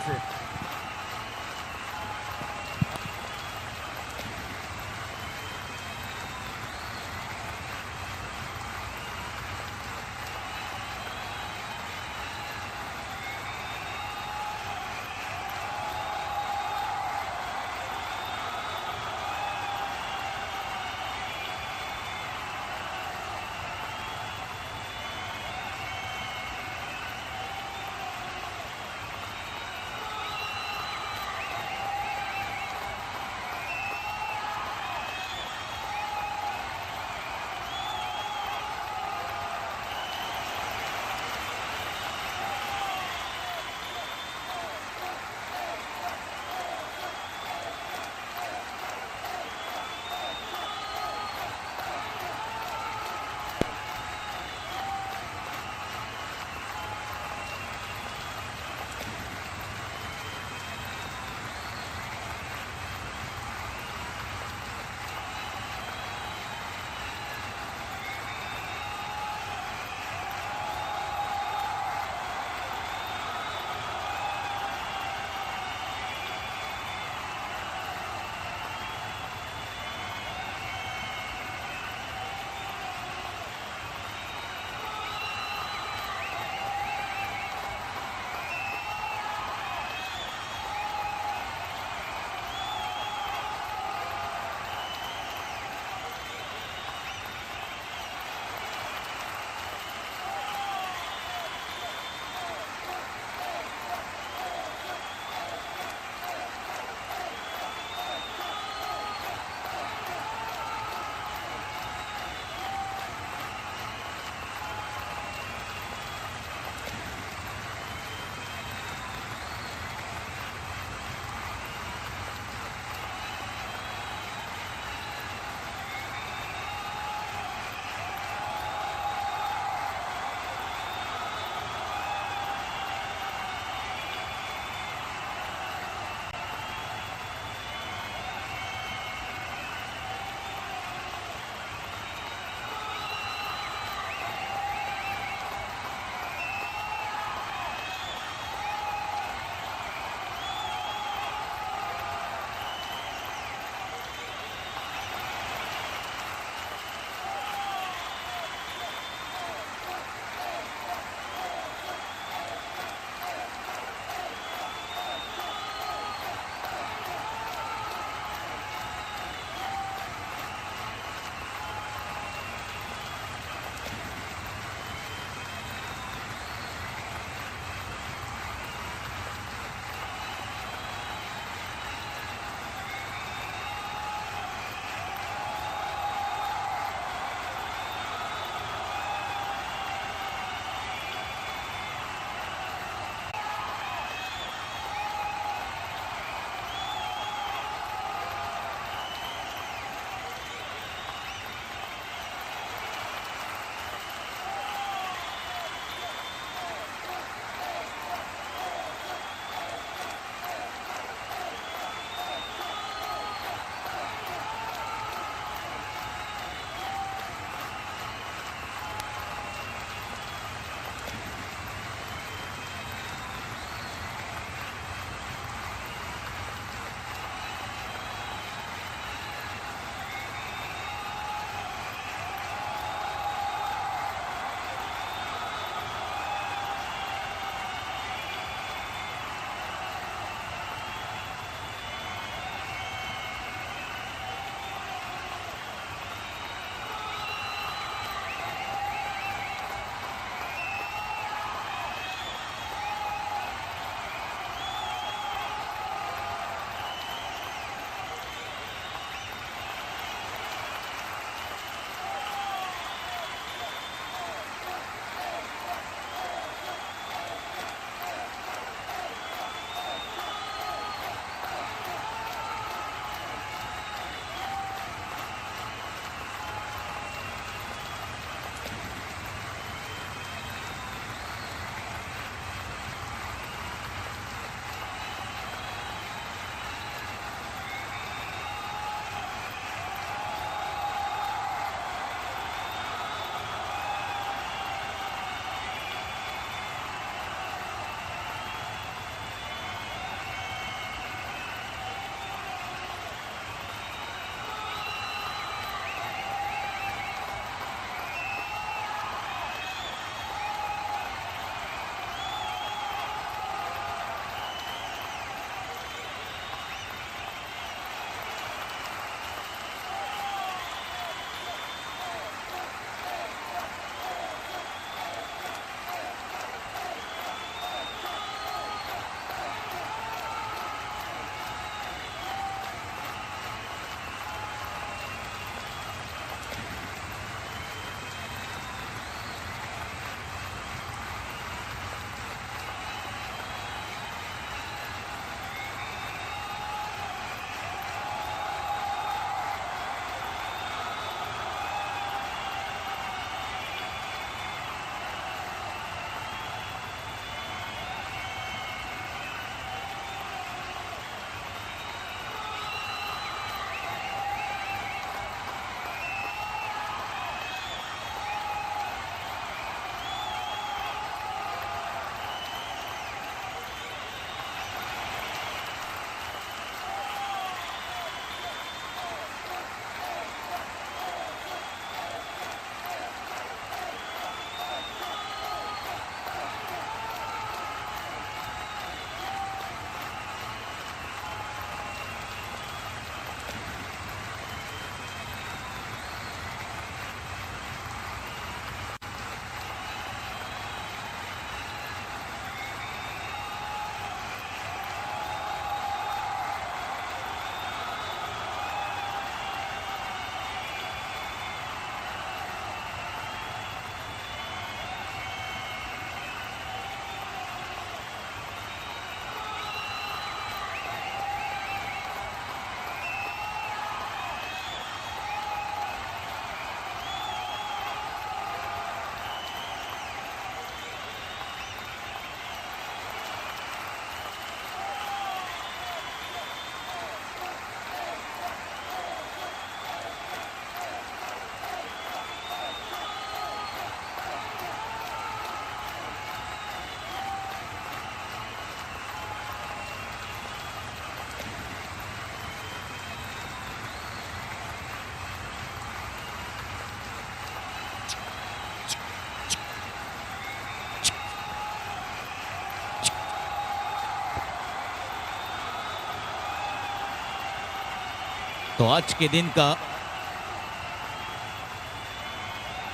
तो आज के दिन का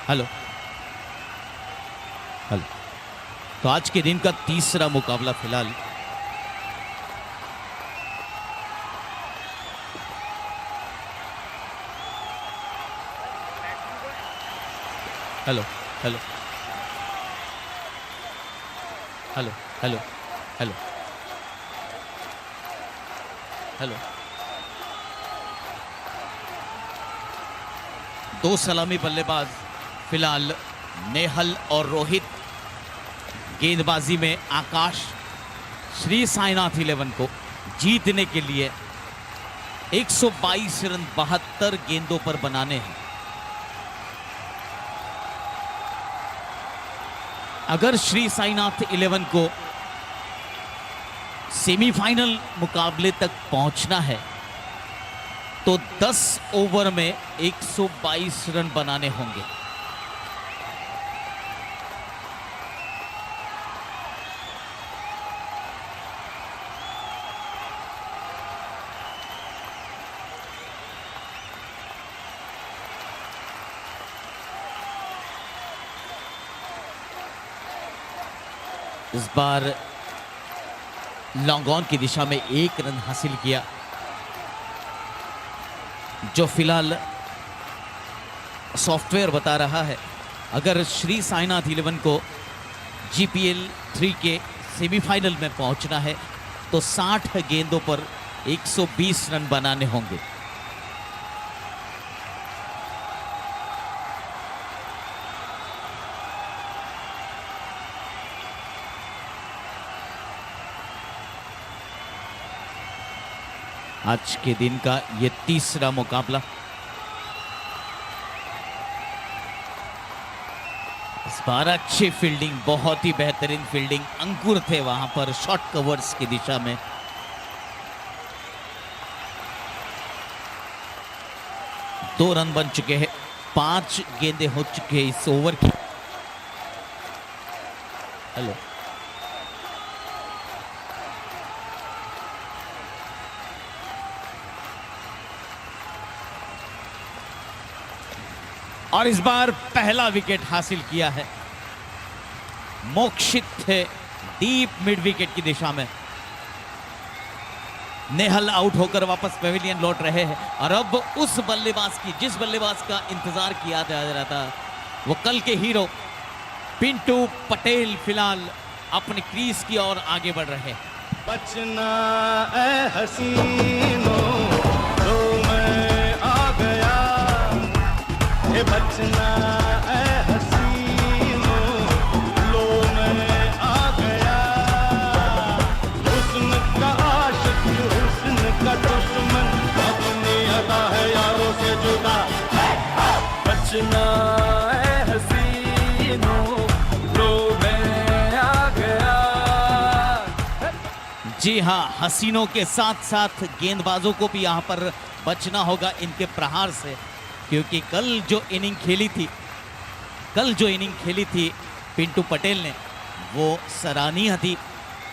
हेलो हेलो तो आज के दिन का तीसरा मुकाबला फिलहाल hello hello hello hello hello hello दो सलामी बल्लेबाज फिलहाल नेहल और रोहित, गेंदबाजी में आकाश श्री साईनाथ 11 को जीतने के लिए 122 रन 72 गेंदों पर बनाने हैं। अगर श्री साईनाथ 11 को सेमीफाइनल मुकाबले तक पहुंचना है तो 10 ओवर में 122 रन बनाने होंगे। इस बार लॉन्ग ऑन की दिशा में 1 रन हासिल किया, जो फिलहाल सॉफ्टवेयर बता रहा है अगर श्री साईनाथ 11 को जीपीएल 3 के सेमीफाइनल में पहुंचना है तो 60 गेंदों पर 120 रन बनाने होंगे। आज के दिन का ये तीसरा मुकाबला। इस बार अच्छी फील्डिंग, बहुत ही बेहतरीन फील्डिंग, अंकुर थे वहां पर शॉर्ट कवर्स की दिशा में। दो रन बन चुके हैं, 5 गेंदें हो चुके हैं इस ओवर की। हेलो और इस बार पहला विकेट हासिल किया है मोक्षित थे डीप मिड विकेट की दिशा में। नेहल आउट होकर वापस पेविलियन लौट रहे हैं और अब उस बल्लेबाज की, जिस बल्लेबाज का इंतजार किया जा रहा था, वो कल के हीरो पिंटू पटेल फिलहाल अपने क्रीज की ओर आगे बढ़ रहे हैं। बचना ए हसीनो तो मैं आ गया, हे बचना ए हसीनो लो मैं आ गया। हुस्न का आशिक हुस्न का दुश्मन अपनी अदा है यारों से जुदा। बचना ए हसीनो लो मैं आ गया। जी हाँ, हसीनों के साथ साथ गेंदबाजों को भी यहाँ पर बचना होगा इनके प्रहार से, क्योंकि कल जो इनिंग खेली थी पिंटू पटेल ने, वो सराहनीय थी,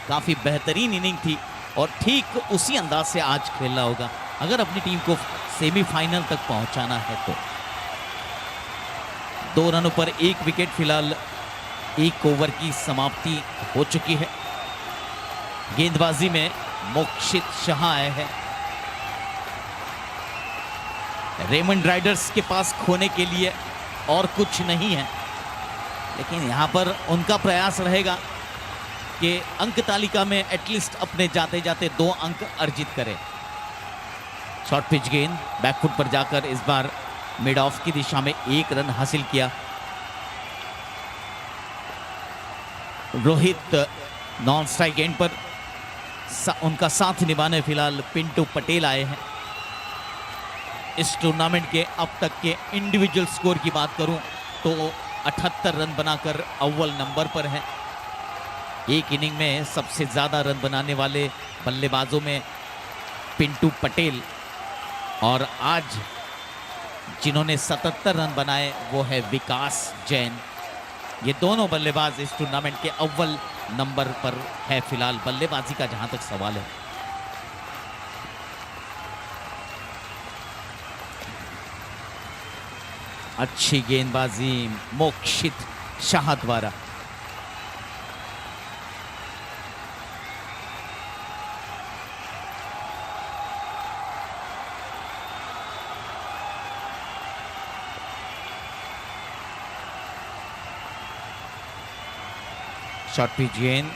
काफ़ी बेहतरीन इनिंग थी और ठीक उसी अंदाज से आज खेलना होगा अगर अपनी टीम को सेमीफाइनल तक पहुंचाना है तो। 2 रनों पर 1 विकेट, फिलहाल 1 ओवर की समाप्ति हो चुकी है। गेंदबाजी में मोक्षित शाह आए हैं। रेमंड राइडर्स के पास खोने के लिए और कुछ नहीं है, लेकिन यहाँ पर उनका प्रयास रहेगा कि अंक तालिका में एटलीस्ट अपने जाते जाते 2 अंक अर्जित करें। शॉर्ट पिच गेंद बैकफुट पर जाकर इस बार मिड ऑफ की दिशा में 1 रन हासिल किया। रोहित नॉन स्ट्राइक एंड पर उनका साथ निभाने फिलहाल पिंटू पटेल आए हैं। इस टूर्नामेंट के अब तक के इंडिविजुअल स्कोर की बात करूं तो 78 रन बनाकर अव्वल नंबर पर है। एक इनिंग में सबसे ज़्यादा रन बनाने वाले बल्लेबाजों में पिंटू पटेल, और आज जिन्होंने 77 रन बनाए वो है विकास जैन। ये दोनों बल्लेबाज इस टूर्नामेंट के अव्वल नंबर पर है फिलहाल बल्लेबाजी का जहां तक सवाल है। अच्छी गेंदबाजी मोक्षित शाह द्वारा। शॉर्ट पिच गेंद,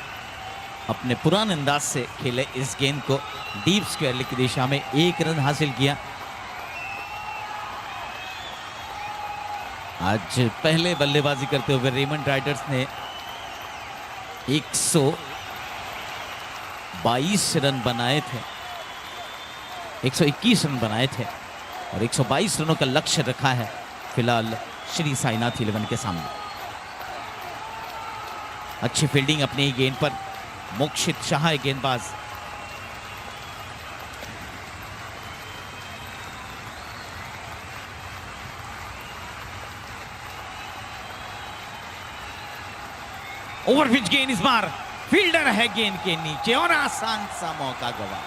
अपने पुराने अंदाज से खेले इस गेंद को डीप स्क्वायर की दिशा में, 1 रन हासिल किया। आज पहले बल्लेबाजी करते हुए रेमंड राइडर्स ने 122 रन बनाए थे, 121 रन बनाए थे और 122 रनों का लक्ष्य रखा है फिलहाल श्री साईनाथ 11 के सामने। अच्छी फील्डिंग अपनी ही गेंद पर, मोक्षित शाह गेंदबाज। ओवर पिच गेंद, इस बार फील्डर है गेंद के नीचे और आसान सा मौका गवा।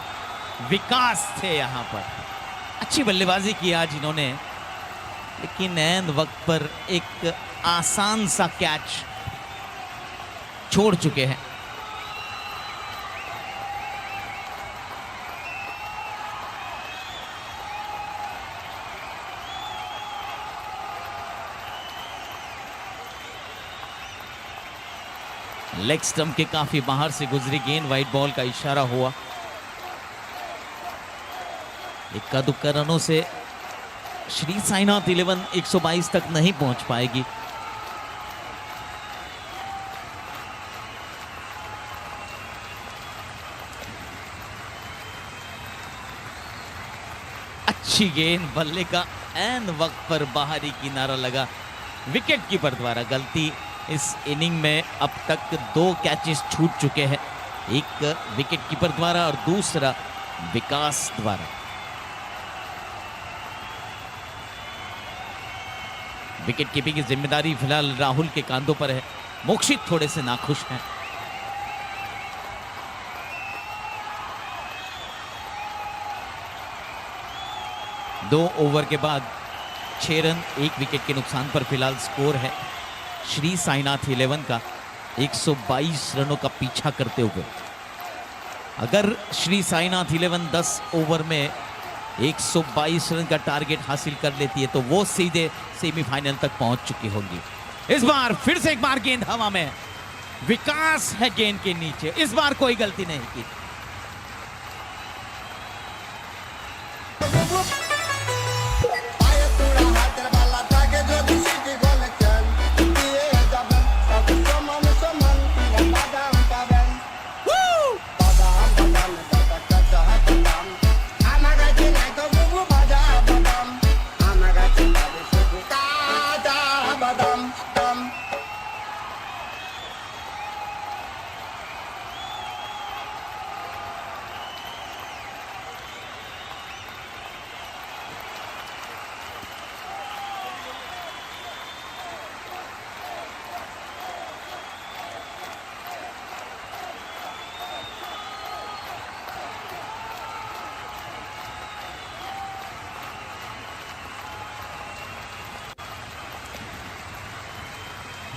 विकास थे यहां पर, अच्छी बल्लेबाजी की आज इन्होंने, लेकिन ऐन वक्त पर एक आसान सा कैच छोड़ चुके हैं। लेग स्टंप के काफी बाहर से गुजरी गेंद, वाइट बॉल का इशारा हुआ। इक्का दुक्का रनों से श्री साईनाथ 11 122 तक नहीं पहुंच पाएगी। अच्छी गेंद, बल्ले का ऐन वक्त पर बाहरी किनारा लगा। विकेट कीपर द्वारा गलती। इस इनिंग में अब तक 2 कैचेस छूट चुके हैं, एक विकेट कीपर द्वारा और दूसरा विकास द्वारा। विकेट कीपिंग की जिम्मेदारी फिलहाल राहुल के कांधों पर है। मोक्षित थोड़े से नाखुश हैं। दो ओवर के बाद 6 रन 1 विकेट के नुकसान पर फिलहाल स्कोर है श्री साईनाथ 11 का 122 रनों का पीछा करते हुए। अगर श्री साईनाथ 11 10 ओवर में 122 रन का टारगेट हासिल कर लेती है तो वो सीधे सेमीफाइनल तक पहुंच चुकी होंगी। इस बार फिर से एक बार गेंद हवा में, विकास है गेंद के नीचे। इस बार कोई गलती नहीं की।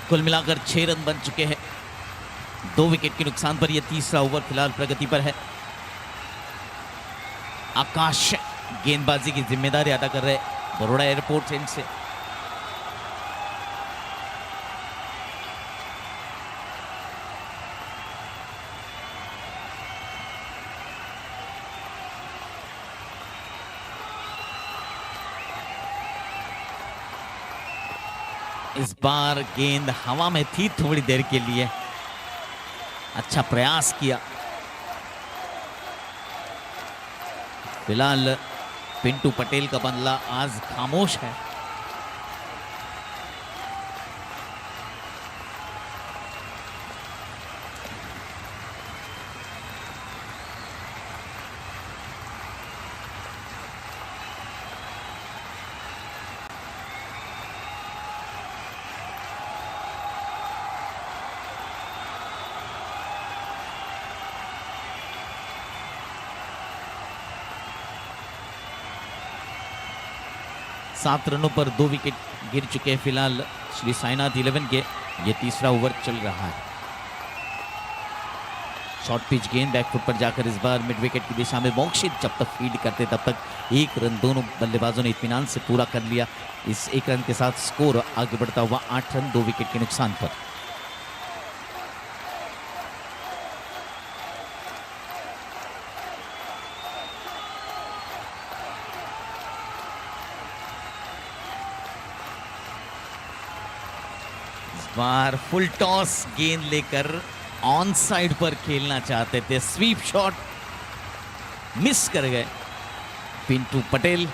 कुल मिलाकर 6 रन बन चुके हैं 2 विकेट के नुकसान पर। यह तीसरा ओवर फिलहाल प्रगति पर है। आकाश गेंदबाजी की जिम्मेदारी अदा कर रहे बड़ौदा एयरपोर्ट एंड से। इस बार गेंद हवा में थी थोड़ी देर के लिए, अच्छा प्रयास किया। फिलहाल पिंटू पटेल का बंगला आज खामोश है। 7 रनों पर 2 विकेट गिर चुके हैं फिलहाल श्री साईनाथ 11 के। ये तीसरा ओवर चल रहा है। शॉर्ट पिच गेंद बैकफुट पर जाकर इस बार मिड विकेट की दिशा में मोक्षित जब तक फील्ड करते तब तक 1 रन दोनों बल्लेबाजों ने इत्मीनान से पूरा कर लिया। इस 1 रन के साथ स्कोर आगे बढ़ता हुआ 8 रन 2 विकेट के नुकसान पर। बार फुल टॉस गेंद लेकर ऑन साइड पर खेलना चाहते थे, स्वीप शॉट मिस कर गए पिंटू पटेल।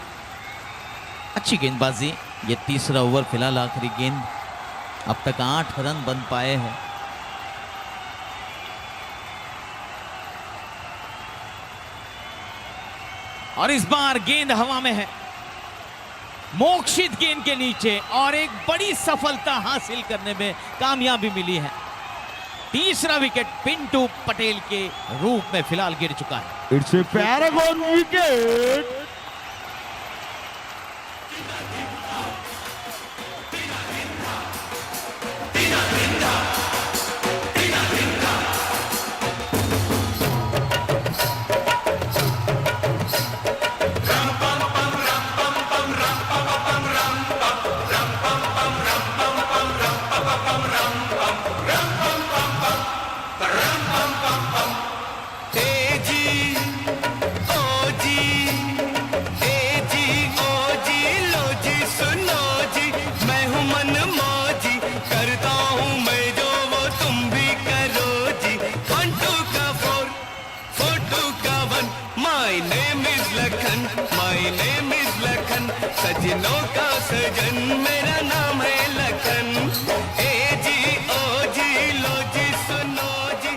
अच्छी गेंदबाजी। ये तीसरा ओवर फिलहाल आखिरी गेंद। अब तक 8 रन बन पाए हैं। और इस बार गेंद हवा में है, मोक्षित गेंद के नीचे, और एक बड़ी सफलता हासिल करने में कामयाबी मिली है। तीसरा विकेट पिंटू पटेल के रूप में फिलहाल गिर चुका है। It's a Paragon wicket. सजनों का सजन मेरा नाम है लखन। ए जी ओ जी लो जी सुनो जी।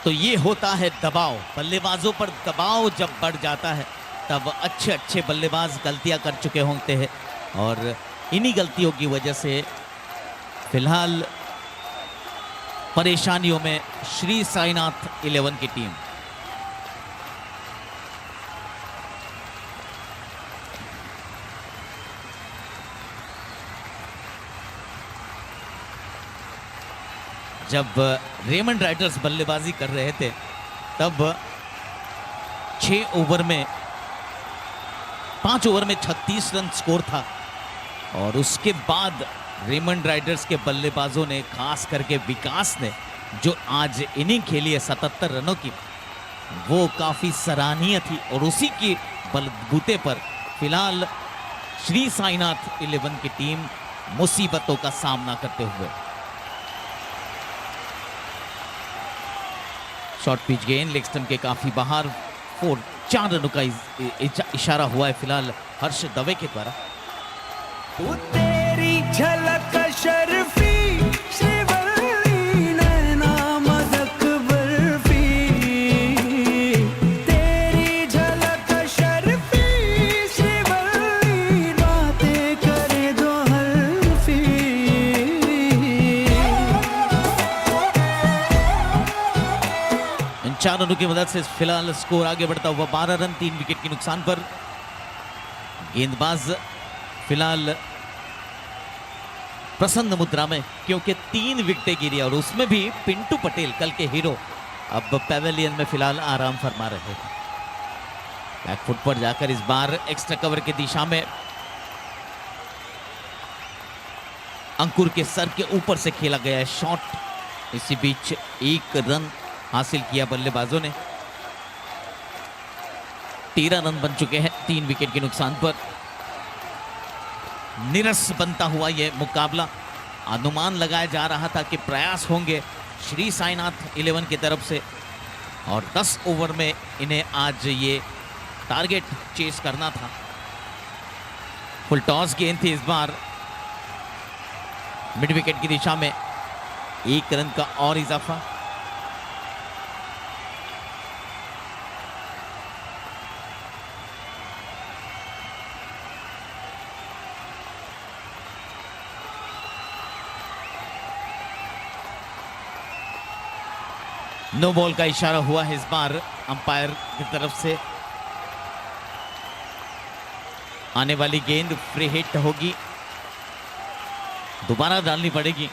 तो ये होता है दबाव। बल्लेबाजों पर दबाव जब बढ़ जाता है तब अच्छे अच्छे बल्लेबाज गलतियां कर चुके होते हैं, और इन्हीं गलतियों की वजह से फिलहाल परेशानियों में श्री साईनाथ 11 की टीम। जब रेमंड राइडर्स बल्लेबाजी कर रहे थे तब 5 ओवर में 36 रन स्कोर था, और उसके बाद रेमंड राइडर्स के बल्लेबाजों ने, खास करके विकास ने, जो आज इनिंग खेली है 77 रनों की, वो काफी सराहनीय थी। और उसी की बलबूते पर फिलहाल श्री साईनाथ 11 की टीम मुसीबतों का सामना करते हुए। शॉर्ट पिच गेंद लेग स्टंप के काफी बाहर, 4 रनों का इशारा हुआ है फिलहाल हर्ष दवे के द्वारा। तेरी झलक शर्फी श्रीवल्ली नैना मदक बर्फी, तेरी झलक शर्फी श्रीवल्ली बातें करे दो हल्फी। इन 4 रनों की मदद से फिलहाल स्कोर आगे बढ़ता हुआ 12 रन 3 विकेट के नुकसान पर। गेंदबाज फिलहाल प्रसन्न मुद्रा में, क्योंकि 3 विकेटें गिरी और उसमें भी पिंटू पटेल, कल के हीरो, अब पेवेलियन में फिलहाल आराम फरमा रहे हैं। बैकफुट पर जाकर इस बार एक्स्ट्रा कवर की दिशा में अंकुर के सर के ऊपर से खेला गया है शॉट। इसी बीच 1 रन हासिल किया बल्लेबाजों ने। 13 रन बन चुके हैं 3 विकेट के नुकसान पर। निरस बनता हुआ यह मुकाबला। अनुमान लगाया जा रहा था कि प्रयास होंगे श्री साईनाथ 11 की तरफ से, और 10 ओवर में इन्हें आज ये टारगेट चेस करना था। फुल टॉस गेंद थी इस बार मिड विकेट की दिशा में। 1 रन का और इजाफा। नो बॉल का इशारा हुआ है इस बार अंपायर की तरफ से। आने वाली गेंद फ्री हिट होगी, दोबारा डालनी पड़ेगी।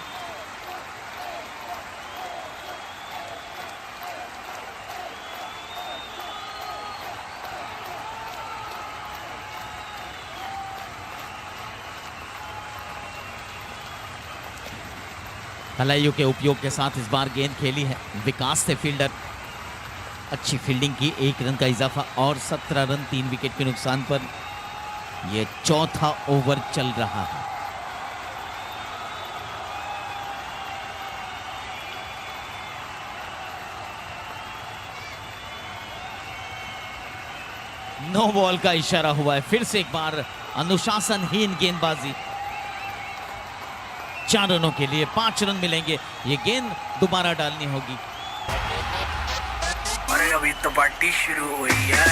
खलाइयों के उपयोग के साथ इस बार गेंद खेली है विकास से फील्डर। अच्छी फील्डिंग की, 1 रन का इजाफा और 17 रन 3 विकेट के नुकसान पर यह चौथा ओवर चल रहा है। नो बॉल का इशारा हुआ है। फिर से एक बार अनुशासनहीन गेंदबाजी। 4 रनों के लिए 5 रन मिलेंगे। ये गेंद दोबारा डालनी होगी। अरे अभी तो पार्टी शुरू हुई है।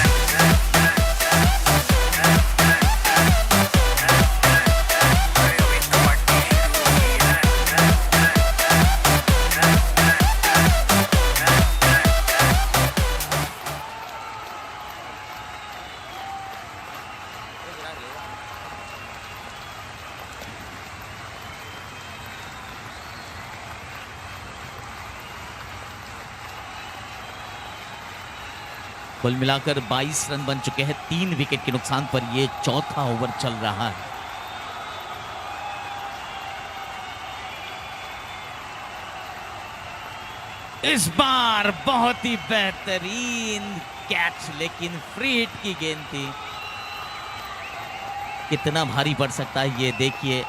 कुल मिलाकर 22 रन बन चुके हैं 3 विकेट के नुकसान पर। यह चौथा ओवर चल रहा है। इस बार बहुत ही बेहतरीन कैच, लेकिन फ्री हिट की गेंद थी। कितना भारी पड़ सकता है ये देखिए।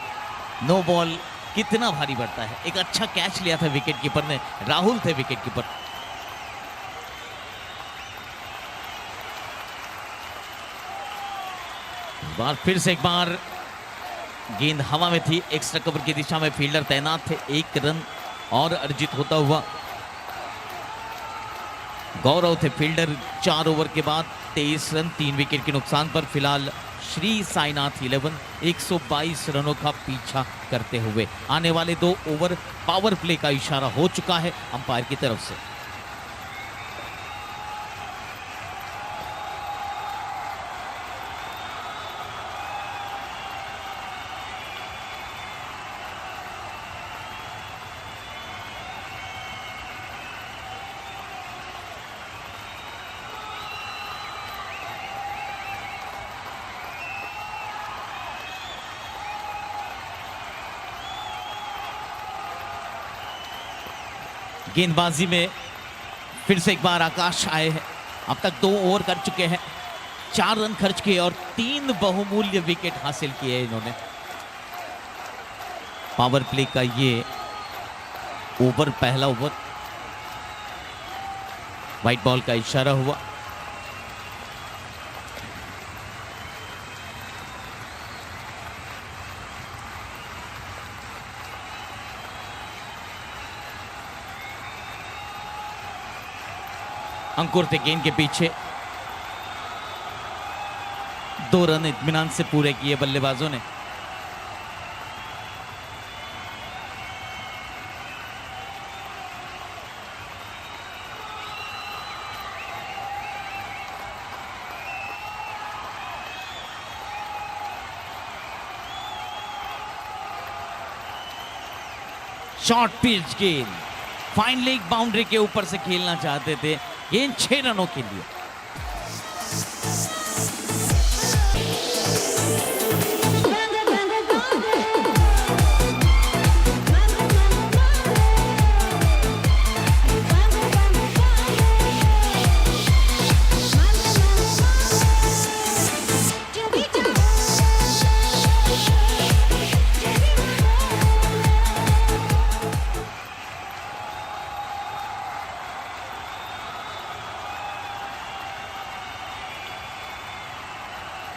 नो बॉल कितना भारी पड़ता है। एक अच्छा कैच लिया था विकेट कीपर ने, राहुल थे विकेट कीपर। बार फिर से एक बार गेंद हवा में थी, एक्स्ट्रा कवर की दिशा में फील्डर तैनात थे। 1 रन और अर्जित होता हुआ गौरव थे फील्डर। 4 ओवर के बाद 23 रन 3 विकेट के नुकसान पर फिलहाल श्री साईनाथ 11 122 रनों का पीछा करते हुए। आने वाले 2 ओवर पावर प्ले का इशारा हो चुका है अंपायर की तरफ से। गेंदबाजी में फिर से एक बार आकाश आए हैं। अब तक 2 ओवर कर चुके हैं, 4 रन खर्च किए और 3 बहुमूल्य विकेट हासिल किए इन्होंने। पावर प्ले का ये ओवर, पहला ओवर। व्हाइट बॉल का इशारा हुआ। अंकुर थे गेंद के पीछे। 2 रन इत्मीनान से पूरे किए बल्लेबाजों ने। शॉर्ट पिच गेंद, फाइन लेग बाउंड्री के ऊपर से खेलना चाहते थे। गेंद 6 रनों के लिए।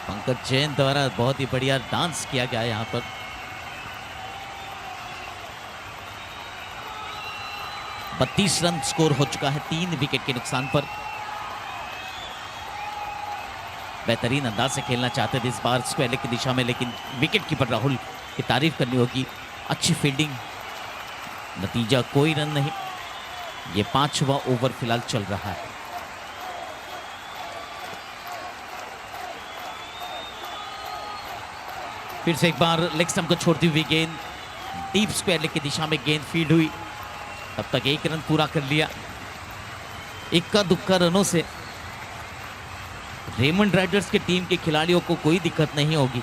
पंकज जैन द्वारा बहुत ही बढ़िया डांस किया गया यहाँ पर। बत्तीस रन स्कोर हो चुका है 3 विकेट के नुकसान पर। बेहतरीन अंदाज से खेलना चाहते थे इस बार स्क्वायर लेग की दिशा में, लेकिन विकेट कीपर राहुल की तारीफ करनी होगी। अच्छी फील्डिंग, नतीजा कोई रन नहीं। ये 5वां ओवर फिलहाल चल रहा है। फिर से एक बार लेग स्टंप को छोड़ती हुई गेंद डीप स्क्वायर लेग की दिशा में गेंद फील्ड हुई। तब तक 1 रन पूरा कर लिया। इक्का दुक्का रनों से रेमंड राइडर्स की टीम के खिलाड़ियों को कोई दिक्कत नहीं होगी।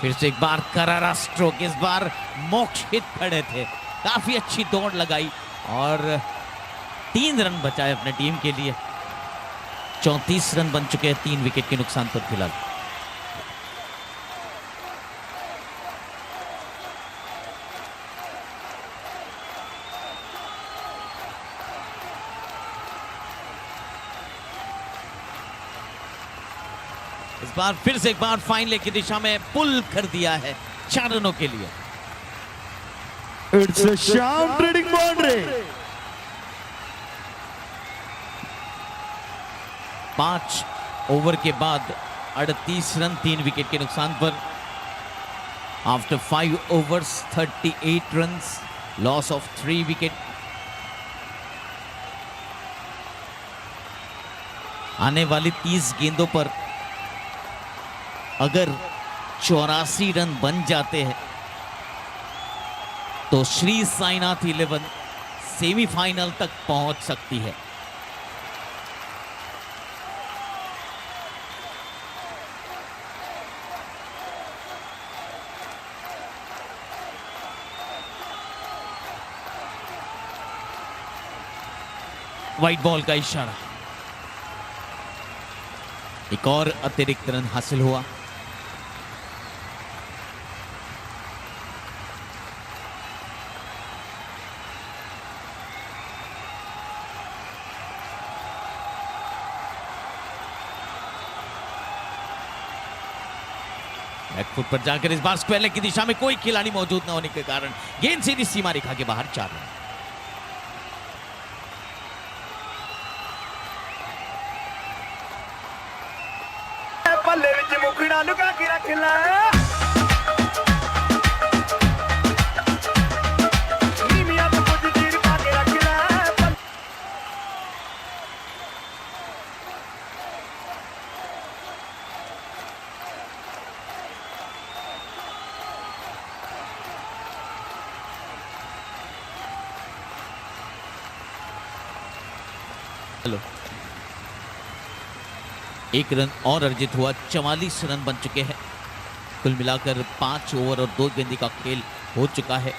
फिर से एक बार करारा स्ट्रोक, इस बार मोक्ष हित खड़े थे, काफी अच्छी दौड़ लगाई और 3 रन बचाए अपने टीम के लिए। 34 रन बन चुके हैं 3 विकेट के नुकसान पर फिलहाल। इस बार फिर से एक बार फाइन लेग की दिशा में पुल कर दिया है 4 रनों के लिए। इट्स अ शाम ट्रेडिंग बाउंड्री। 5 ओवर के बाद 38 रन 3 विकेट के नुकसान पर। After 5 overs 38 runs, loss of 3 wicket. आने वाली 30 गेंदों पर अगर 84 रन बन जाते हैं तो श्री साईनाथ 11 सेमीफाइनल तक पहुंच सकती है। व्हाइट बॉल का इशारा। एक और अतिरिक्त रन हासिल हुआ। बैकफुट पर जाकर इस बार स्क्वायर लेग की दिशा में कोई खिलाड़ी मौजूद न होने के कारण गेंद सीधी सीमा रेखा के बाहर 4 रन। पल्ले विच मुखड़ा लुका के रख ला नीमिया तो कुछ तीर पा के रख ला। हेलो, 1 रन और अर्जित हुआ। 44 रन बन चुके हैं। कुल मिलाकर 5 ओवर और 2 गेंद का खेल हो चुका है।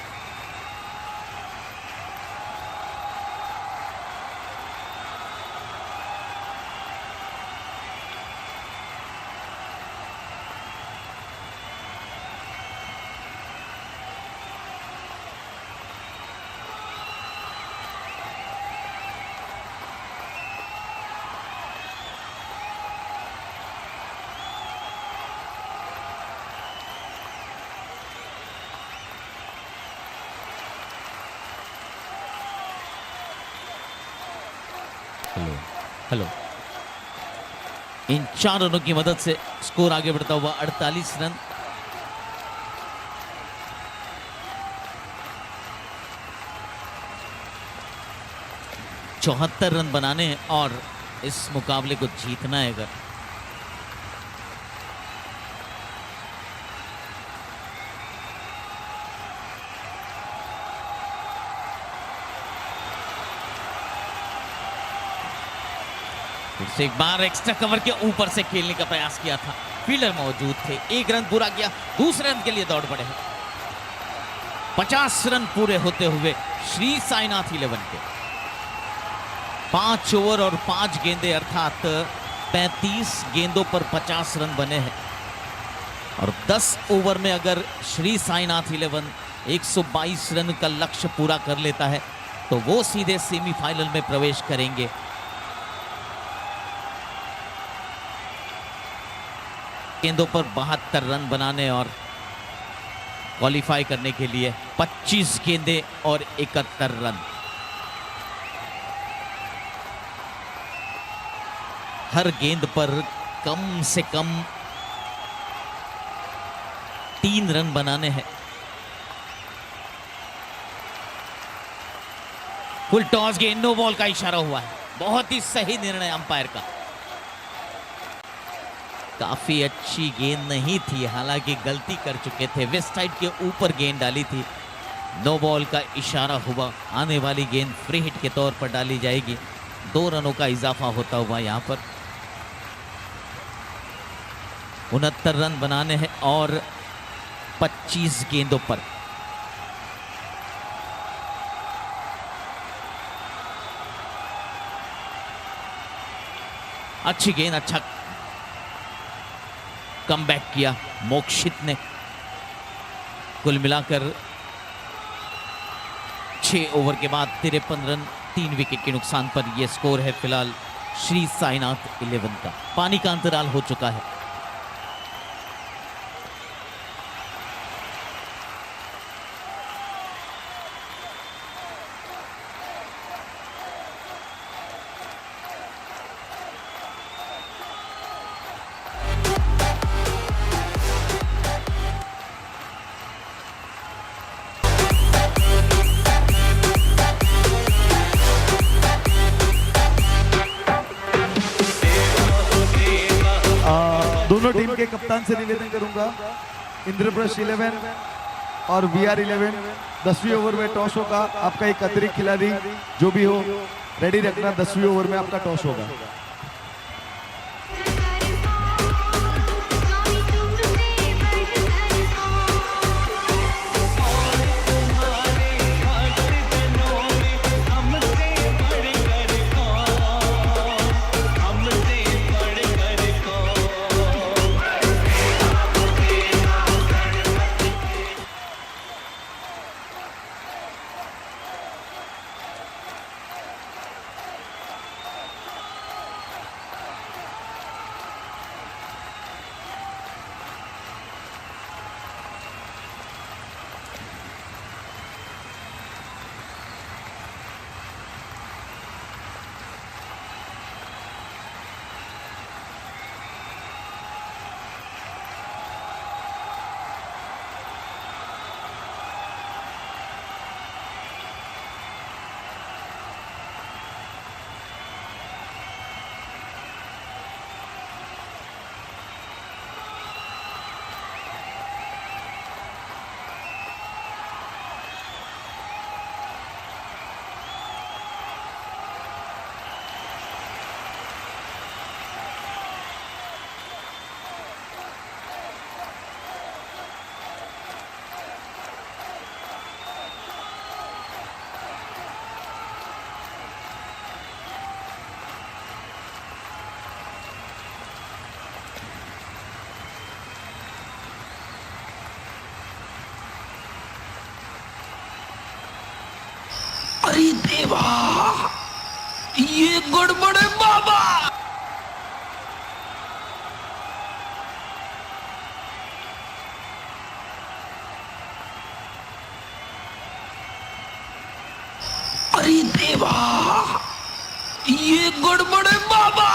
हेलो हेलो, इन 4 रनों की मदद से स्कोर आगे बढ़ता हुआ 48 रन। चौहत्तर रन बनाने हैं और इस मुकाबले को जीतना है अगर। फिर से एक बार एक्स्ट्रा कवर के ऊपर से खेलने का प्रयास किया था, फील्डर मौजूद थे। 1 रन पूरा किया, दूसरे रन के लिए दौड़ पड़े हैं। 50 रन पूरे होते हुए श्री साईनाथ 11 के 5 ओवर और 5 गेंदे अर्थात 35 गेंदों पर 50 रन बने हैं। और 10 ओवर में अगर श्री साईनाथ 11 122 रन का लक्ष्य पूरा कर लेता है तो वो सीधे सेमीफाइनल में प्रवेश करेंगे। गेंदों पर 72 रन बनाने और क्वालिफाई करने के लिए 25 गेंदें और 71 रन। हर गेंद पर कम से कम 3 रन बनाने हैं। फुल टॉस गेंद, नो बॉल का इशारा हुआ है। बहुत ही सही निर्णय अंपायर का। काफी अच्छी गेंद नहीं थी, हालांकि गलती कर चुके थे, वेस्ट साइड के ऊपर गेंद डाली थी। नो बॉल का इशारा हुआ। आने वाली गेंद फ्री हिट के तौर पर डाली जाएगी। 2 रनों का इजाफा होता हुआ यहां पर 69 रन बनाने हैं और 25 गेंदों पर। अच्छी गेंद, अच्छा कमबैक किया मोक्षित ने। कुल मिलाकर 6 ओवर के बाद 53 रन, 3 विकेट के नुकसान पर यह स्कोर है फिलहाल श्री साईनाथ 11 का। पानी का अंतराल हो चुका है। दोनों टीम के कप्तान से निवेदन करूंगा, इंद्रप्रस्थ 11 और VR 11 10वीं ओवर में टॉस होगा। आपका एक अतिरिक्त खिलाड़ी जो भी हो रेडी रखना। 10वीं ओवर में आपका टॉस होगा। अरे देवा, ये गड़बड़ है बाबा। अरे देवा, ये गड़बड़ है बाबा।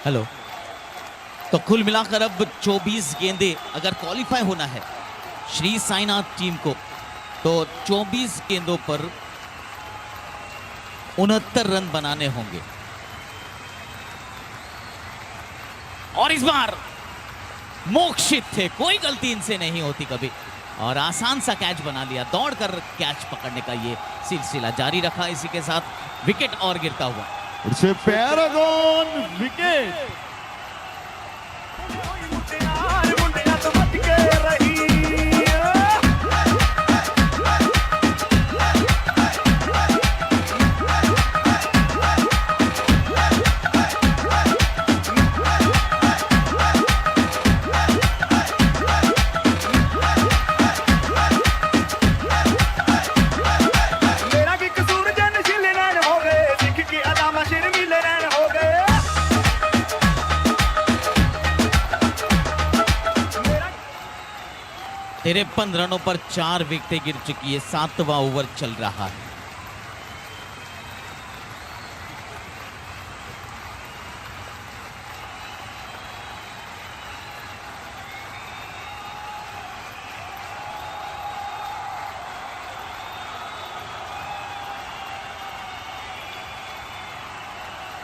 हेलो। तो कुल मिलाकर अब 24 गेंदे अगर क्वालिफाई होना है श्री साईनाथ टीम को, तो 24 गेंदों पर 69 रन बनाने होंगे। और इस बार मोक्षित थे, कोई गलती इनसे नहीं होती कभी, और आसान सा कैच बना लिया। दौड़कर कैच पकड़ने का ये सिलसिला जारी रखा। इसी के साथ विकेट और गिरता हुआ। It's a Paragon wicket. मेरा भी कसूर जन शिले नैन हो गए, सिख की अदा में शिर मिले नैन हो गए। 53 रनों पर 4 विकेटें गिर चुकी है। 7वां ओवर चल रहा है।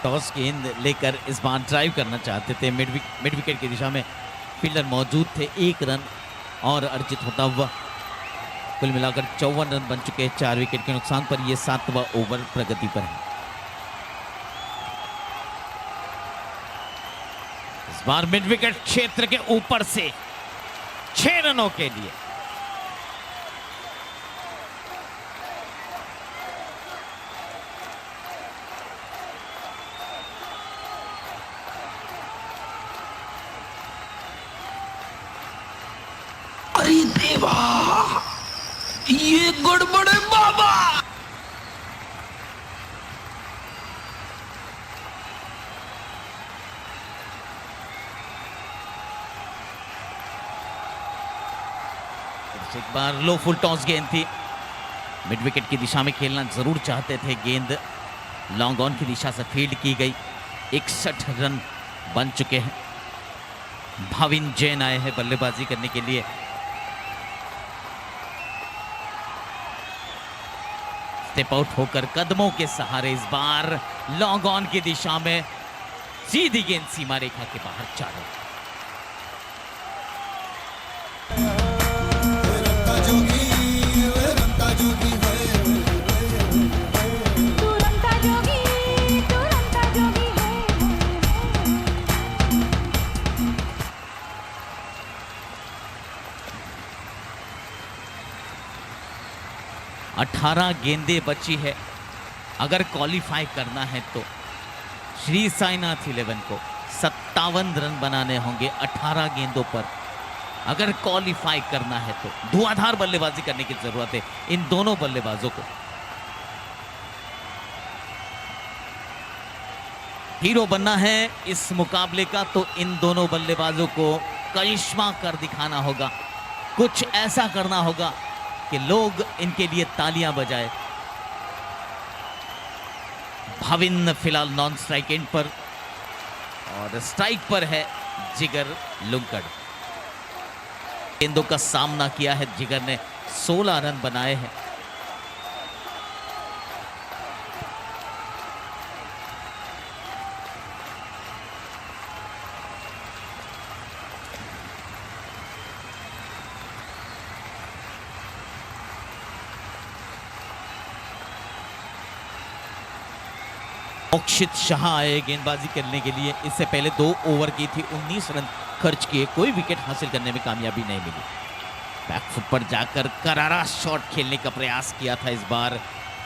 टॉस गेंद लेकर इस बार ड्राइव करना चाहते थे। मिड विकेट की दिशा में फील्डर मौजूद थे। 1 रन और अर्जित होता हुआ कुल मिलाकर 54 रन बन चुके हैं 4 विकेट के नुकसान पर। यह 7वां ओवर प्रगति पर है। इस बार मिड विकेट क्षेत्र के ऊपर से 6 रनों के लिए अरे देवा, ये गड़बड़ है बाबा। एक बार लो फुल टॉस गेंद थी। मिड विकेट की दिशा में खेलना जरूर चाहते थे। गेंद लॉन्ग ऑन की दिशा से फील्ड की गई। 61 रन बन चुके हैं। भाविन जैन आए हैं बल्लेबाजी करने के लिए। स्टेप आउट होकर कदमों के सहारे इस बार लॉन्ग ऑन की दिशा में सीधी गेंद सीमा रेखा के बाहर चारों। तू रंता जोगी है। 18 गेंदें बची है। अगर क्वालिफाई करना है तो श्री साईनाथ 11 को 57 रन बनाने होंगे 18 गेंदों पर। अगर क्वालिफाई करना है तो धुआंधार बल्लेबाजी करने की जरूरत है इन दोनों बल्लेबाजों को। हीरो बनना है इस मुकाबले का तो इन दोनों बल्लेबाजों को करिश्मा कर दिखाना होगा। कुछ ऐसा करना होगा कि लोग इनके लिए तालियां बजाए। भाविन फिलहाल नॉन स्ट्राइक एंड पर और स्ट्राइक पर है जिगर लुंकड़। गेंदों का सामना किया है जिगर ने। 16 रन बनाए हैं। मोक्षित शाह आए गेंदबाजी करने के लिए। इससे पहले 2 ओवर की थी, 19 रन खर्च किए, कोई विकेट हासिल करने में कामयाबी नहीं मिली। बैकफुट पर जाकर करारा शॉट खेलने का प्रयास किया था। इस बार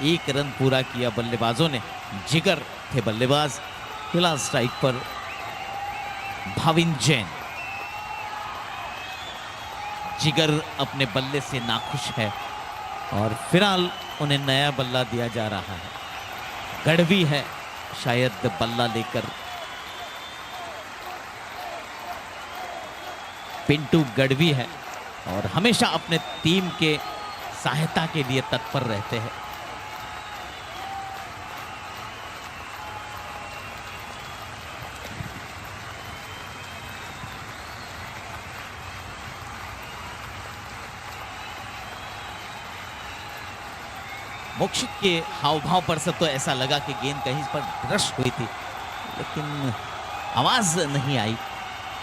1 रन पूरा किया बल्लेबाजों ने। जिगर थे बल्लेबाज। फिलहाल स्ट्राइक पर भाविन जैन। जिगर अपने बल्ले से नाखुश है और फिलहाल उन्हें नया बल्ला दिया जा रहा है। गढ़वी है शायद बल्ला लेकर। पिंटू गढ़वी है और हमेशा अपने टीम के सहायता के लिए तत्पर रहते हैं। मोक्षित के हाव भाव पर से तो ऐसा लगा कि गेंद कहीं पर रश हुई थी, लेकिन आवाज नहीं आई।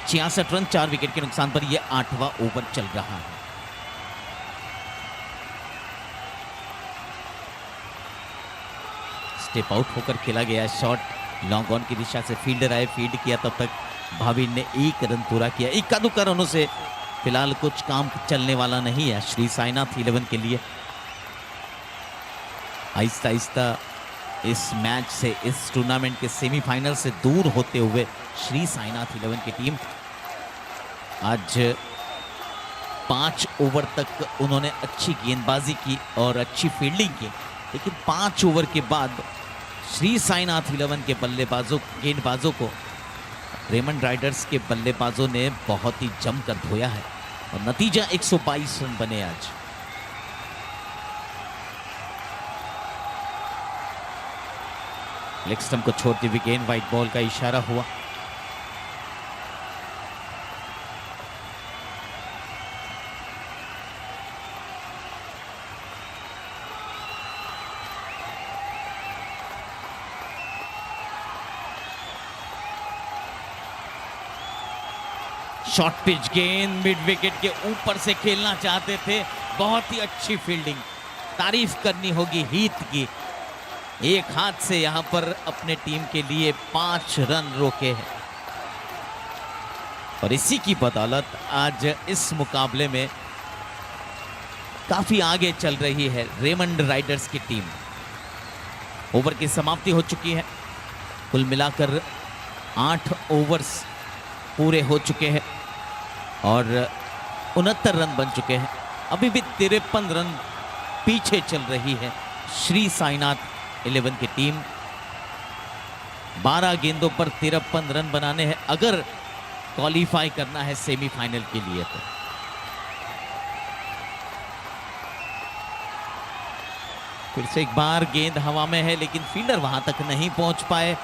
66 रन 4 विकेट के नुकसान पर यह 8वां ओवर चल रहा है। स्टेप आउट होकर खेला गया शॉट लॉन्ग ऑन की दिशा से। फील्डर आए, फील्ड किया, तब तक भाविन ने 1 रन पूरा किया। 1 रनों से फिलहाल कुछ काम चलने वाला नहीं है श्री साईनाथ 11 के लिए। आहिस्ता आहिस्ता इस मैच से, इस टूर्नामेंट के सेमीफाइनल से दूर होते हुए श्री साईनाथ 11 की टीम आज 5 ओवर तक उन्होंने अच्छी गेंदबाजी की और अच्छी फील्डिंग की, लेकिन 5 ओवर के बाद श्री साईनाथ 11 के गेंदबाजों को रेमंड राइडर्स के बल्लेबाजों ने बहुत ही जमकर धोया है। और नतीजा 122 रन बने आज। लेग स्टंप को छोड़ते हुए गेंद वाइट बॉल का इशारा हुआ। शॉर्ट पिच गेंद मिड विकेट के ऊपर से खेलना चाहते थे, बहुत ही अच्छी फील्डिंग, तारीफ करनी होगी हीथ की। एक हाथ से यहां पर अपने टीम के लिए 5 रन रोके हैं और इसी की बदौलत आज इस मुकाबले में काफी आगे चल रही है रेमंड राइडर्स की टीम। ओवर की समाप्ति हो चुकी है, कुल मिलाकर 8 ओवर्स पूरे हो चुके हैं और 69 रन बन चुके हैं। अभी भी 53 रन पीछे चल रही है श्री साईनाथ 11 की टीम। 12 गेंदों पर 53 रन बनाने हैं अगर क्वालिफाई करना है सेमीफाइनल के लिए। तो फिर से एक बार गेंद हवा में है लेकिन फील्डर वहां तक नहीं पहुंच पाए।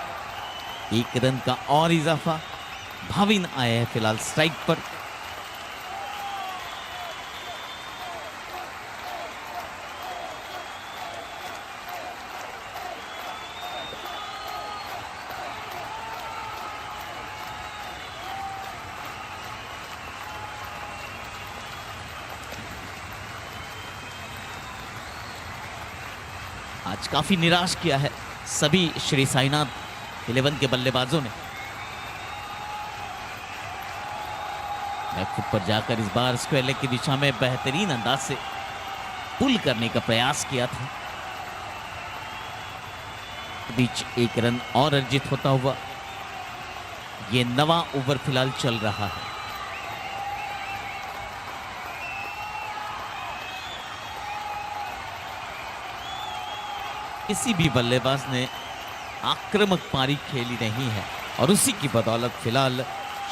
1 रन का और इजाफा। भाविन आए हैं फिलहाल स्ट्राइक पर। आज काफी निराश किया है सभी श्री साईनाथ 11 के बल्लेबाजों ने। बैक फुट पर जाकर इस बार स्क्वायर लेग की दिशा में बेहतरीन अंदाज से पुल करने का प्रयास किया था। बीच 1 रन और अर्जित होता हुआ ये 9वां ओवर फिलहाल चल रहा है। किसी भी बल्लेबाज ने आक्रामक पारी खेली नहीं है और उसी की बदौलत फिलहाल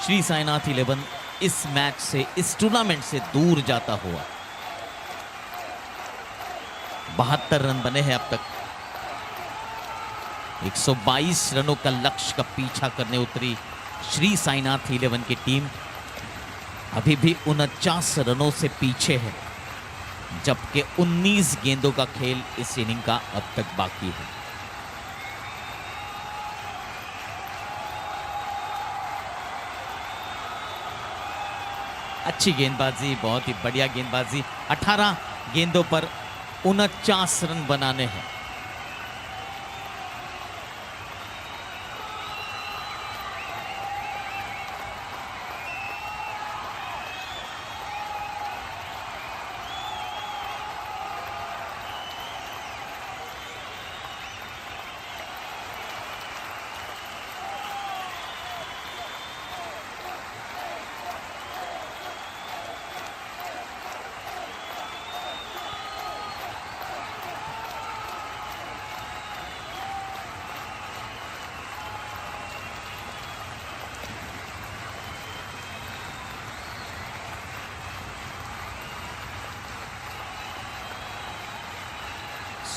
श्री साईनाथ 11 इस मैच से, इस टूर्नामेंट से दूर जाता हुआ। 72 रन बने हैं अब तक। 122 रनों का लक्ष्य का पीछा करने उतरी श्री साईनाथ 11 की टीम अभी भी 49 रनों से पीछे है, जबकि 19 गेंदों का खेल इस इनिंग का अब तक बाकी है। अच्छी गेंदबाजी, बहुत ही बढ़िया गेंदबाजी। 18 गेंदों पर 49 रन बनाने हैं।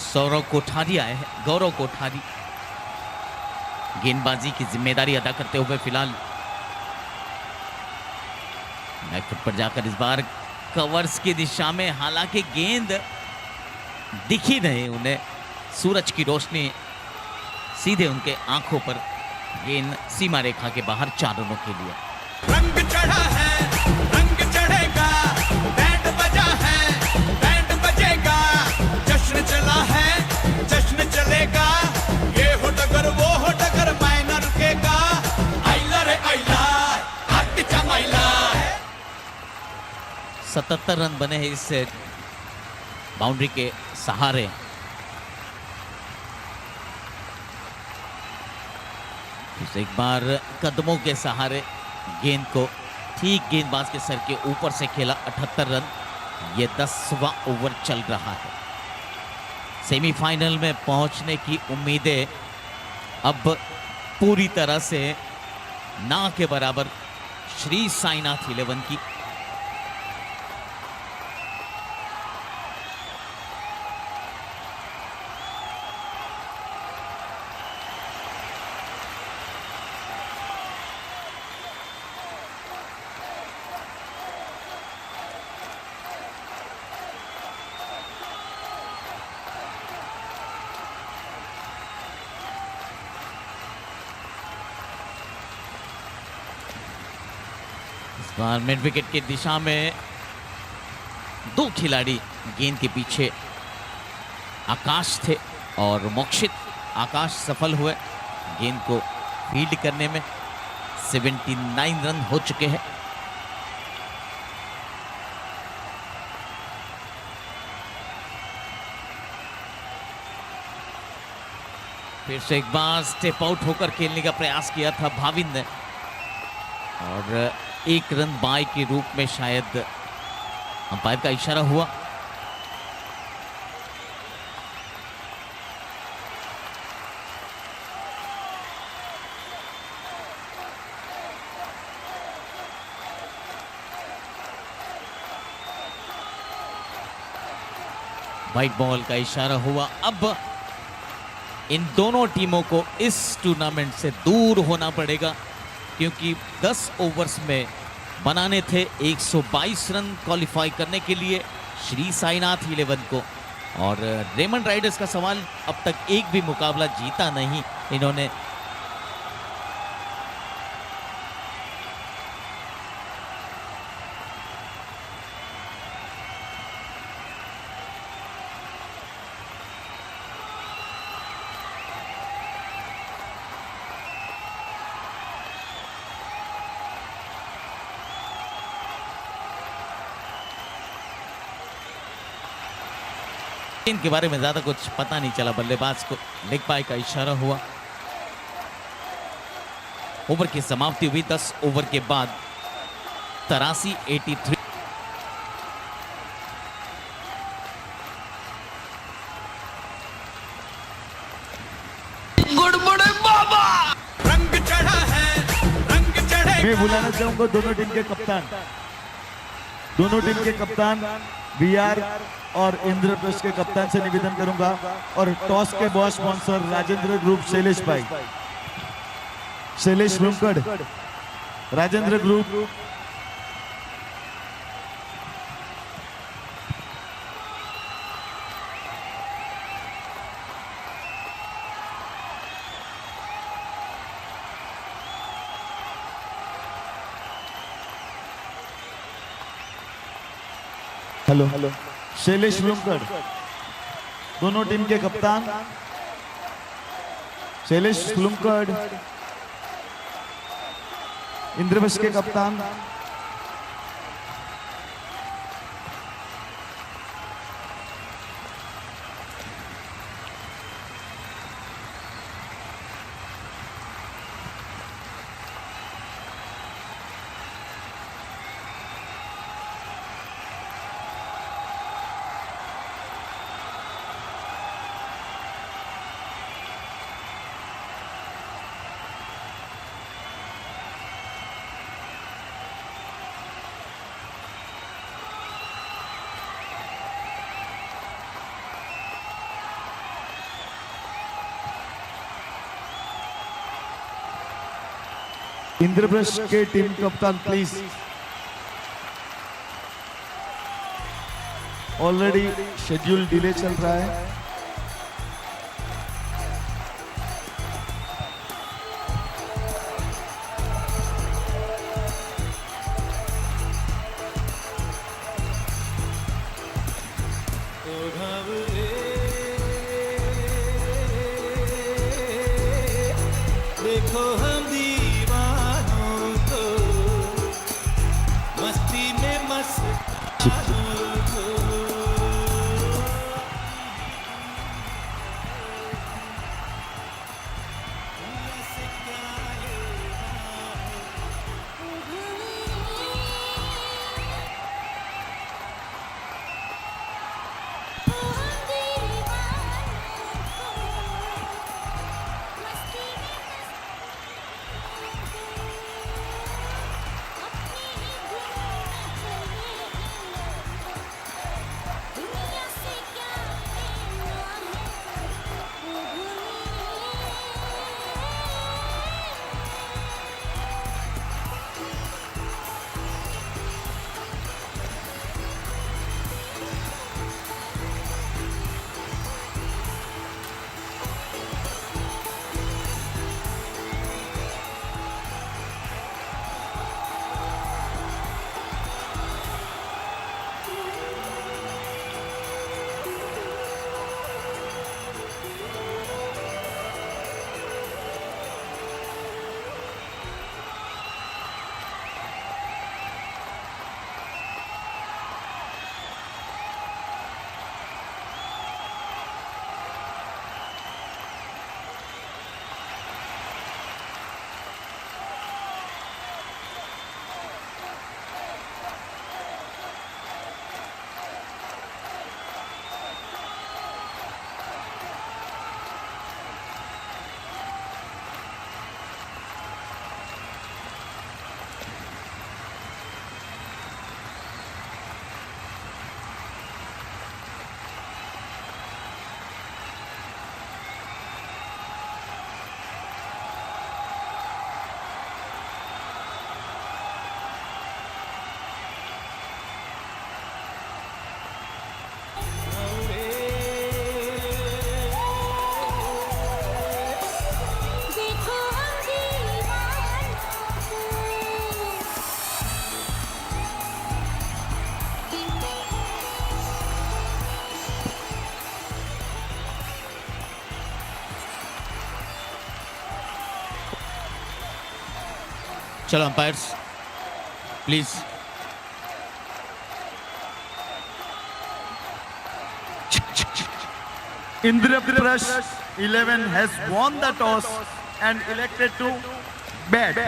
सौरव कोठारी आए हैं, गौरव कोठारी गेंदबाजी की जिम्मेदारी अदा करते हुए फिलहाल बैक फुट पर जाकर इस बार कवर्स की दिशा में, हालांकि गेंद दिख ही नहीं उन्हें। सूरज की रोशनी सीधे उनके आंखों पर, गेंद सीमा रेखा के बाहर 4 रनों के लिए। रंग चढ़ा है, रंग चढ़ेगा, बैंड बजा है, बैंड बजेगा, जश्न चला है, जश्न चलेगा, ये हो डगर वो हो डगर, मैं न रुकेगा, आइला रे आइला, हट चमाइला। 77 रन बने हैं इस बाउंड्री के सहारे। तो एक बार कदमों के सहारे गेंद को ठीक गेंदबाज के सर के ऊपर से खेला। 78 रन, ये 10वां ओवर चल रहा है। सेमीफाइनल में पहुंचने की उम्मीदें अब पूरी तरह से ना के बराबर श्री साईनाथ 11 की। बार मिड विकेट की दिशा में दो खिलाड़ी गेंद के पीछे आकाश थे और मोक्षित आकाश सफल हुए गेंद को फील्ड करने में। 79 रन हो चुके हैं। फिर से एक बार स्टेप आउट होकर खेलने का प्रयास किया था भाविन ने और एक रन बाय के रूप में शायद अंपायर का इशारा हुआ। व्हाइट बॉल का इशारा हुआ। अब इन दोनों टीमों को इस टूर्नामेंट से दूर होना पड़ेगा क्योंकि 10 ओवर्स में बनाने थे 122 रन क्वालिफाई करने के लिए श्री साईनाथ 11 को। और रेमंड राइडर्स का सवाल, अब तक एक भी मुकाबला जीता नहीं इन्होंने। इनके बारे में ज्यादा कुछ पता नहीं चला। बल्लेबाज को लेग बाय का इशारा हुआ। ओवर की समाप्ति हुई 10 ओवर के बाद 83 गड़बड़े बाबा। रंग चढ़ा है, रंग चढ़े। मैं बुलाना चाहूंगा दोनों टीम के कप्तान वीआर और इंद्रप्रस्थ के कप्तान से निवेदन करूंगा और टॉस के boss sponsor Rajendra group Shailesh भाई, शैलेश लुमकड़, राजेंद्र ग्रुप, हेलो शैलेश लुमकड़, दोनों टीम के कप्तान शैलेश लुमकड़, इंद्रप्रस्थ के कप्तान इंद्रप्रस्थ के टीम कप्तान प्लीज। ऑलरेडी शेड्यूल डिले चल रहा है। देखो हम दीवानों को मस्ती में मस्तानों को। चलो umpires please. Indraprasth 11 has won the toss and elected to bat.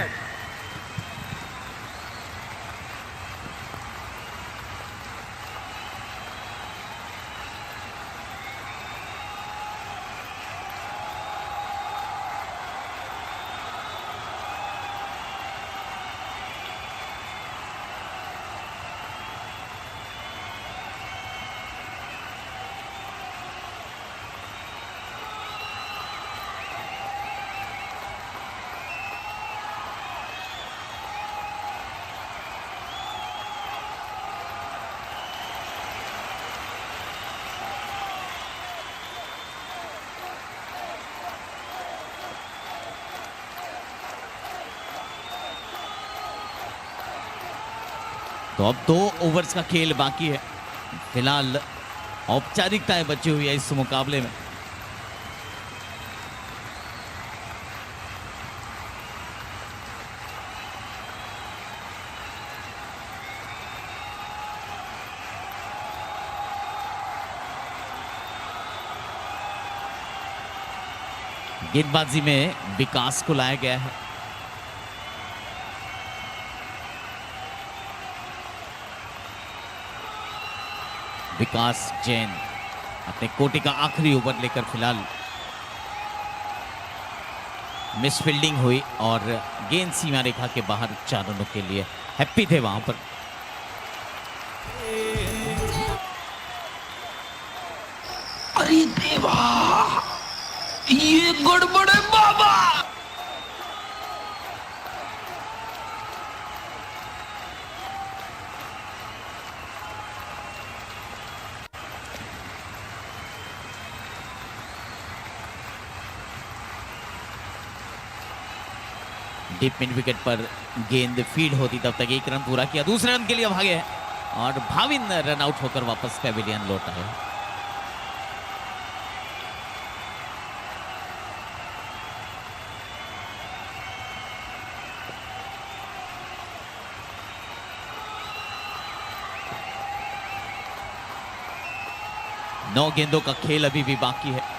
तो अब 2 ओवर्स का खेल बाकी है। फिलहाल औपचारिकताएं बची हुई है इस मुकाबले में। गेंदबाजी में विकास को लाया गया है। विकास जैन अपने कोटि का आखिरी ओवर लेकर फिलहाल मिस फील्डिंग हुई और गेंद सीमा रेखा के बाहर 4 रनों के लिए। हैप्पी थे वहां पर। अरे देवा, ये गड़बड़ है बाबा। डीप मिड विकेट पर गेंद फील्ड होती तब तक 1 रन पूरा किया। दूसरे रन के लिए भागे हैं और भाविन रन आउट होकर वापस पेविलियन लौटा है। नौ गेंदों का खेल अभी भी बाकी है।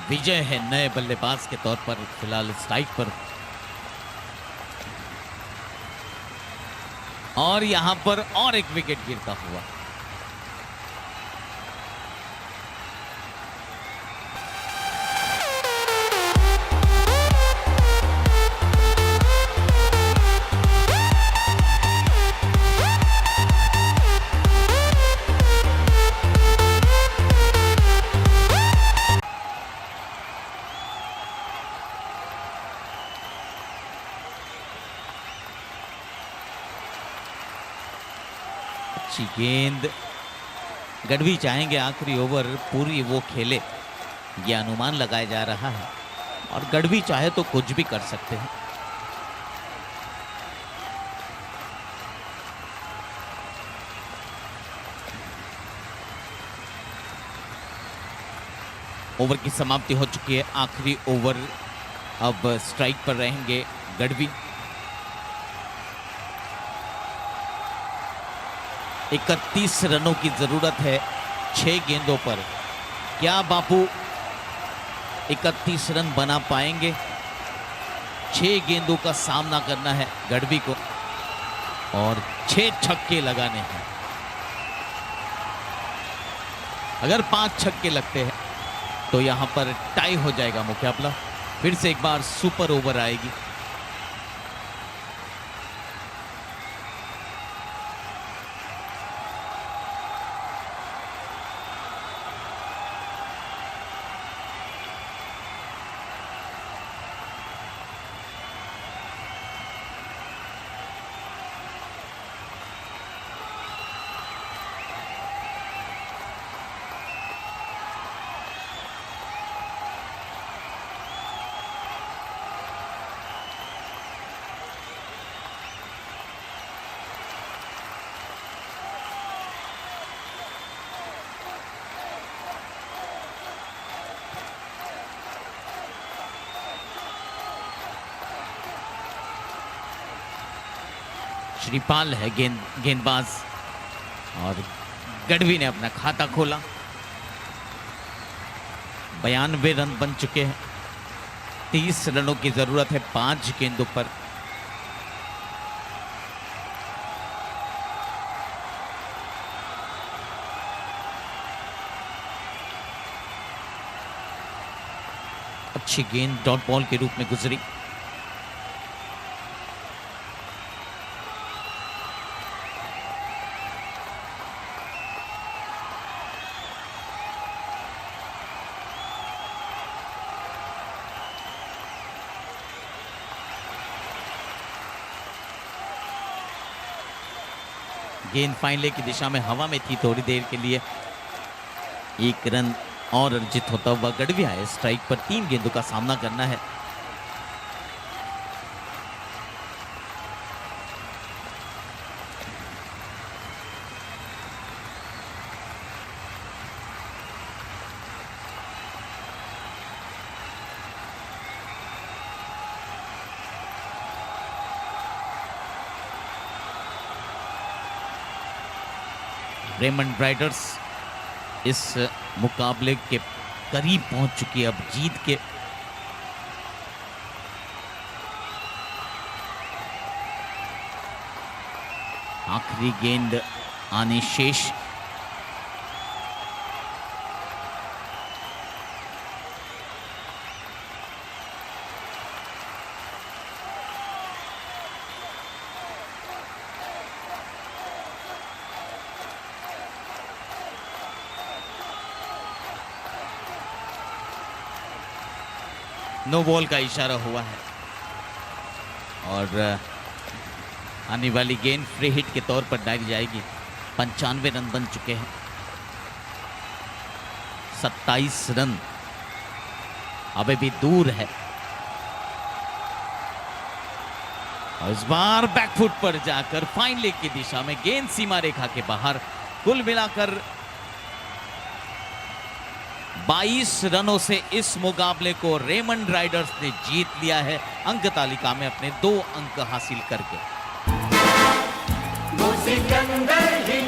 विजय है नए बल्लेबाज के तौर पर फिलहाल स्ट्राइक पर, और यहां पर और एक विकेट गिरता हुआ। अच्छी गेंद। गढ़वी चाहेंगे आखिरी ओवर पूरी वो खेले, ये अनुमान लगाया जा रहा है, और गढ़वी चाहे तो कुछ भी कर सकते हैं। ओवर की समाप्ति हो चुकी है। आखिरी ओवर अब स्ट्राइक पर रहेंगे गढ़वी। 31 रनों की जरूरत है 6 गेंदों पर। क्या बापू 31 रन बना पाएंगे? 6 गेंदों का सामना करना है गढ़वी को और 6 छक्के लगाने हैं। अगर 5 छक्के लगते हैं तो यहां पर टाई हो जाएगा मुकाबला। फिर से एक बार सुपर ओवर आएगी। श्रीपाल है गेंदबाज और गढ़वी ने अपना खाता खोला। 92 रन बन चुके हैं। 30 रनों की जरूरत है 5 गेंदों पर। अच्छी गेंद डॉट बॉल के रूप में गुजरी। गेंद फाइनले की दिशा में हवा में थी थोड़ी देर के लिए। 1 रन और अर्जित होता हुआ गढ़वी आए स्ट्राइक पर। 3 गेंदों का सामना करना है। रेमंड राइडर्स इस मुकाबले के करीब पहुंच चुकी है अब जीत के। आखिरी गेंद आनी शेष। नो बॉल का इशारा हुआ है और आने वाली गेंद फ्री हिट के तौर पर डाली जाएगी। 95 रन बन चुके हैं। 27 रन अभी भी दूर है। और इस बार बैकफुट पर जाकर फाइन लेग की दिशा में गेंद सीमा रेखा के बाहर। कुल मिलाकर 22 रनों से इस मुकाबले को रेमंड राइडर्स ने जीत लिया है, अंक तालिका में अपने 2 अंक हासिल करके। वो सिकंदर ही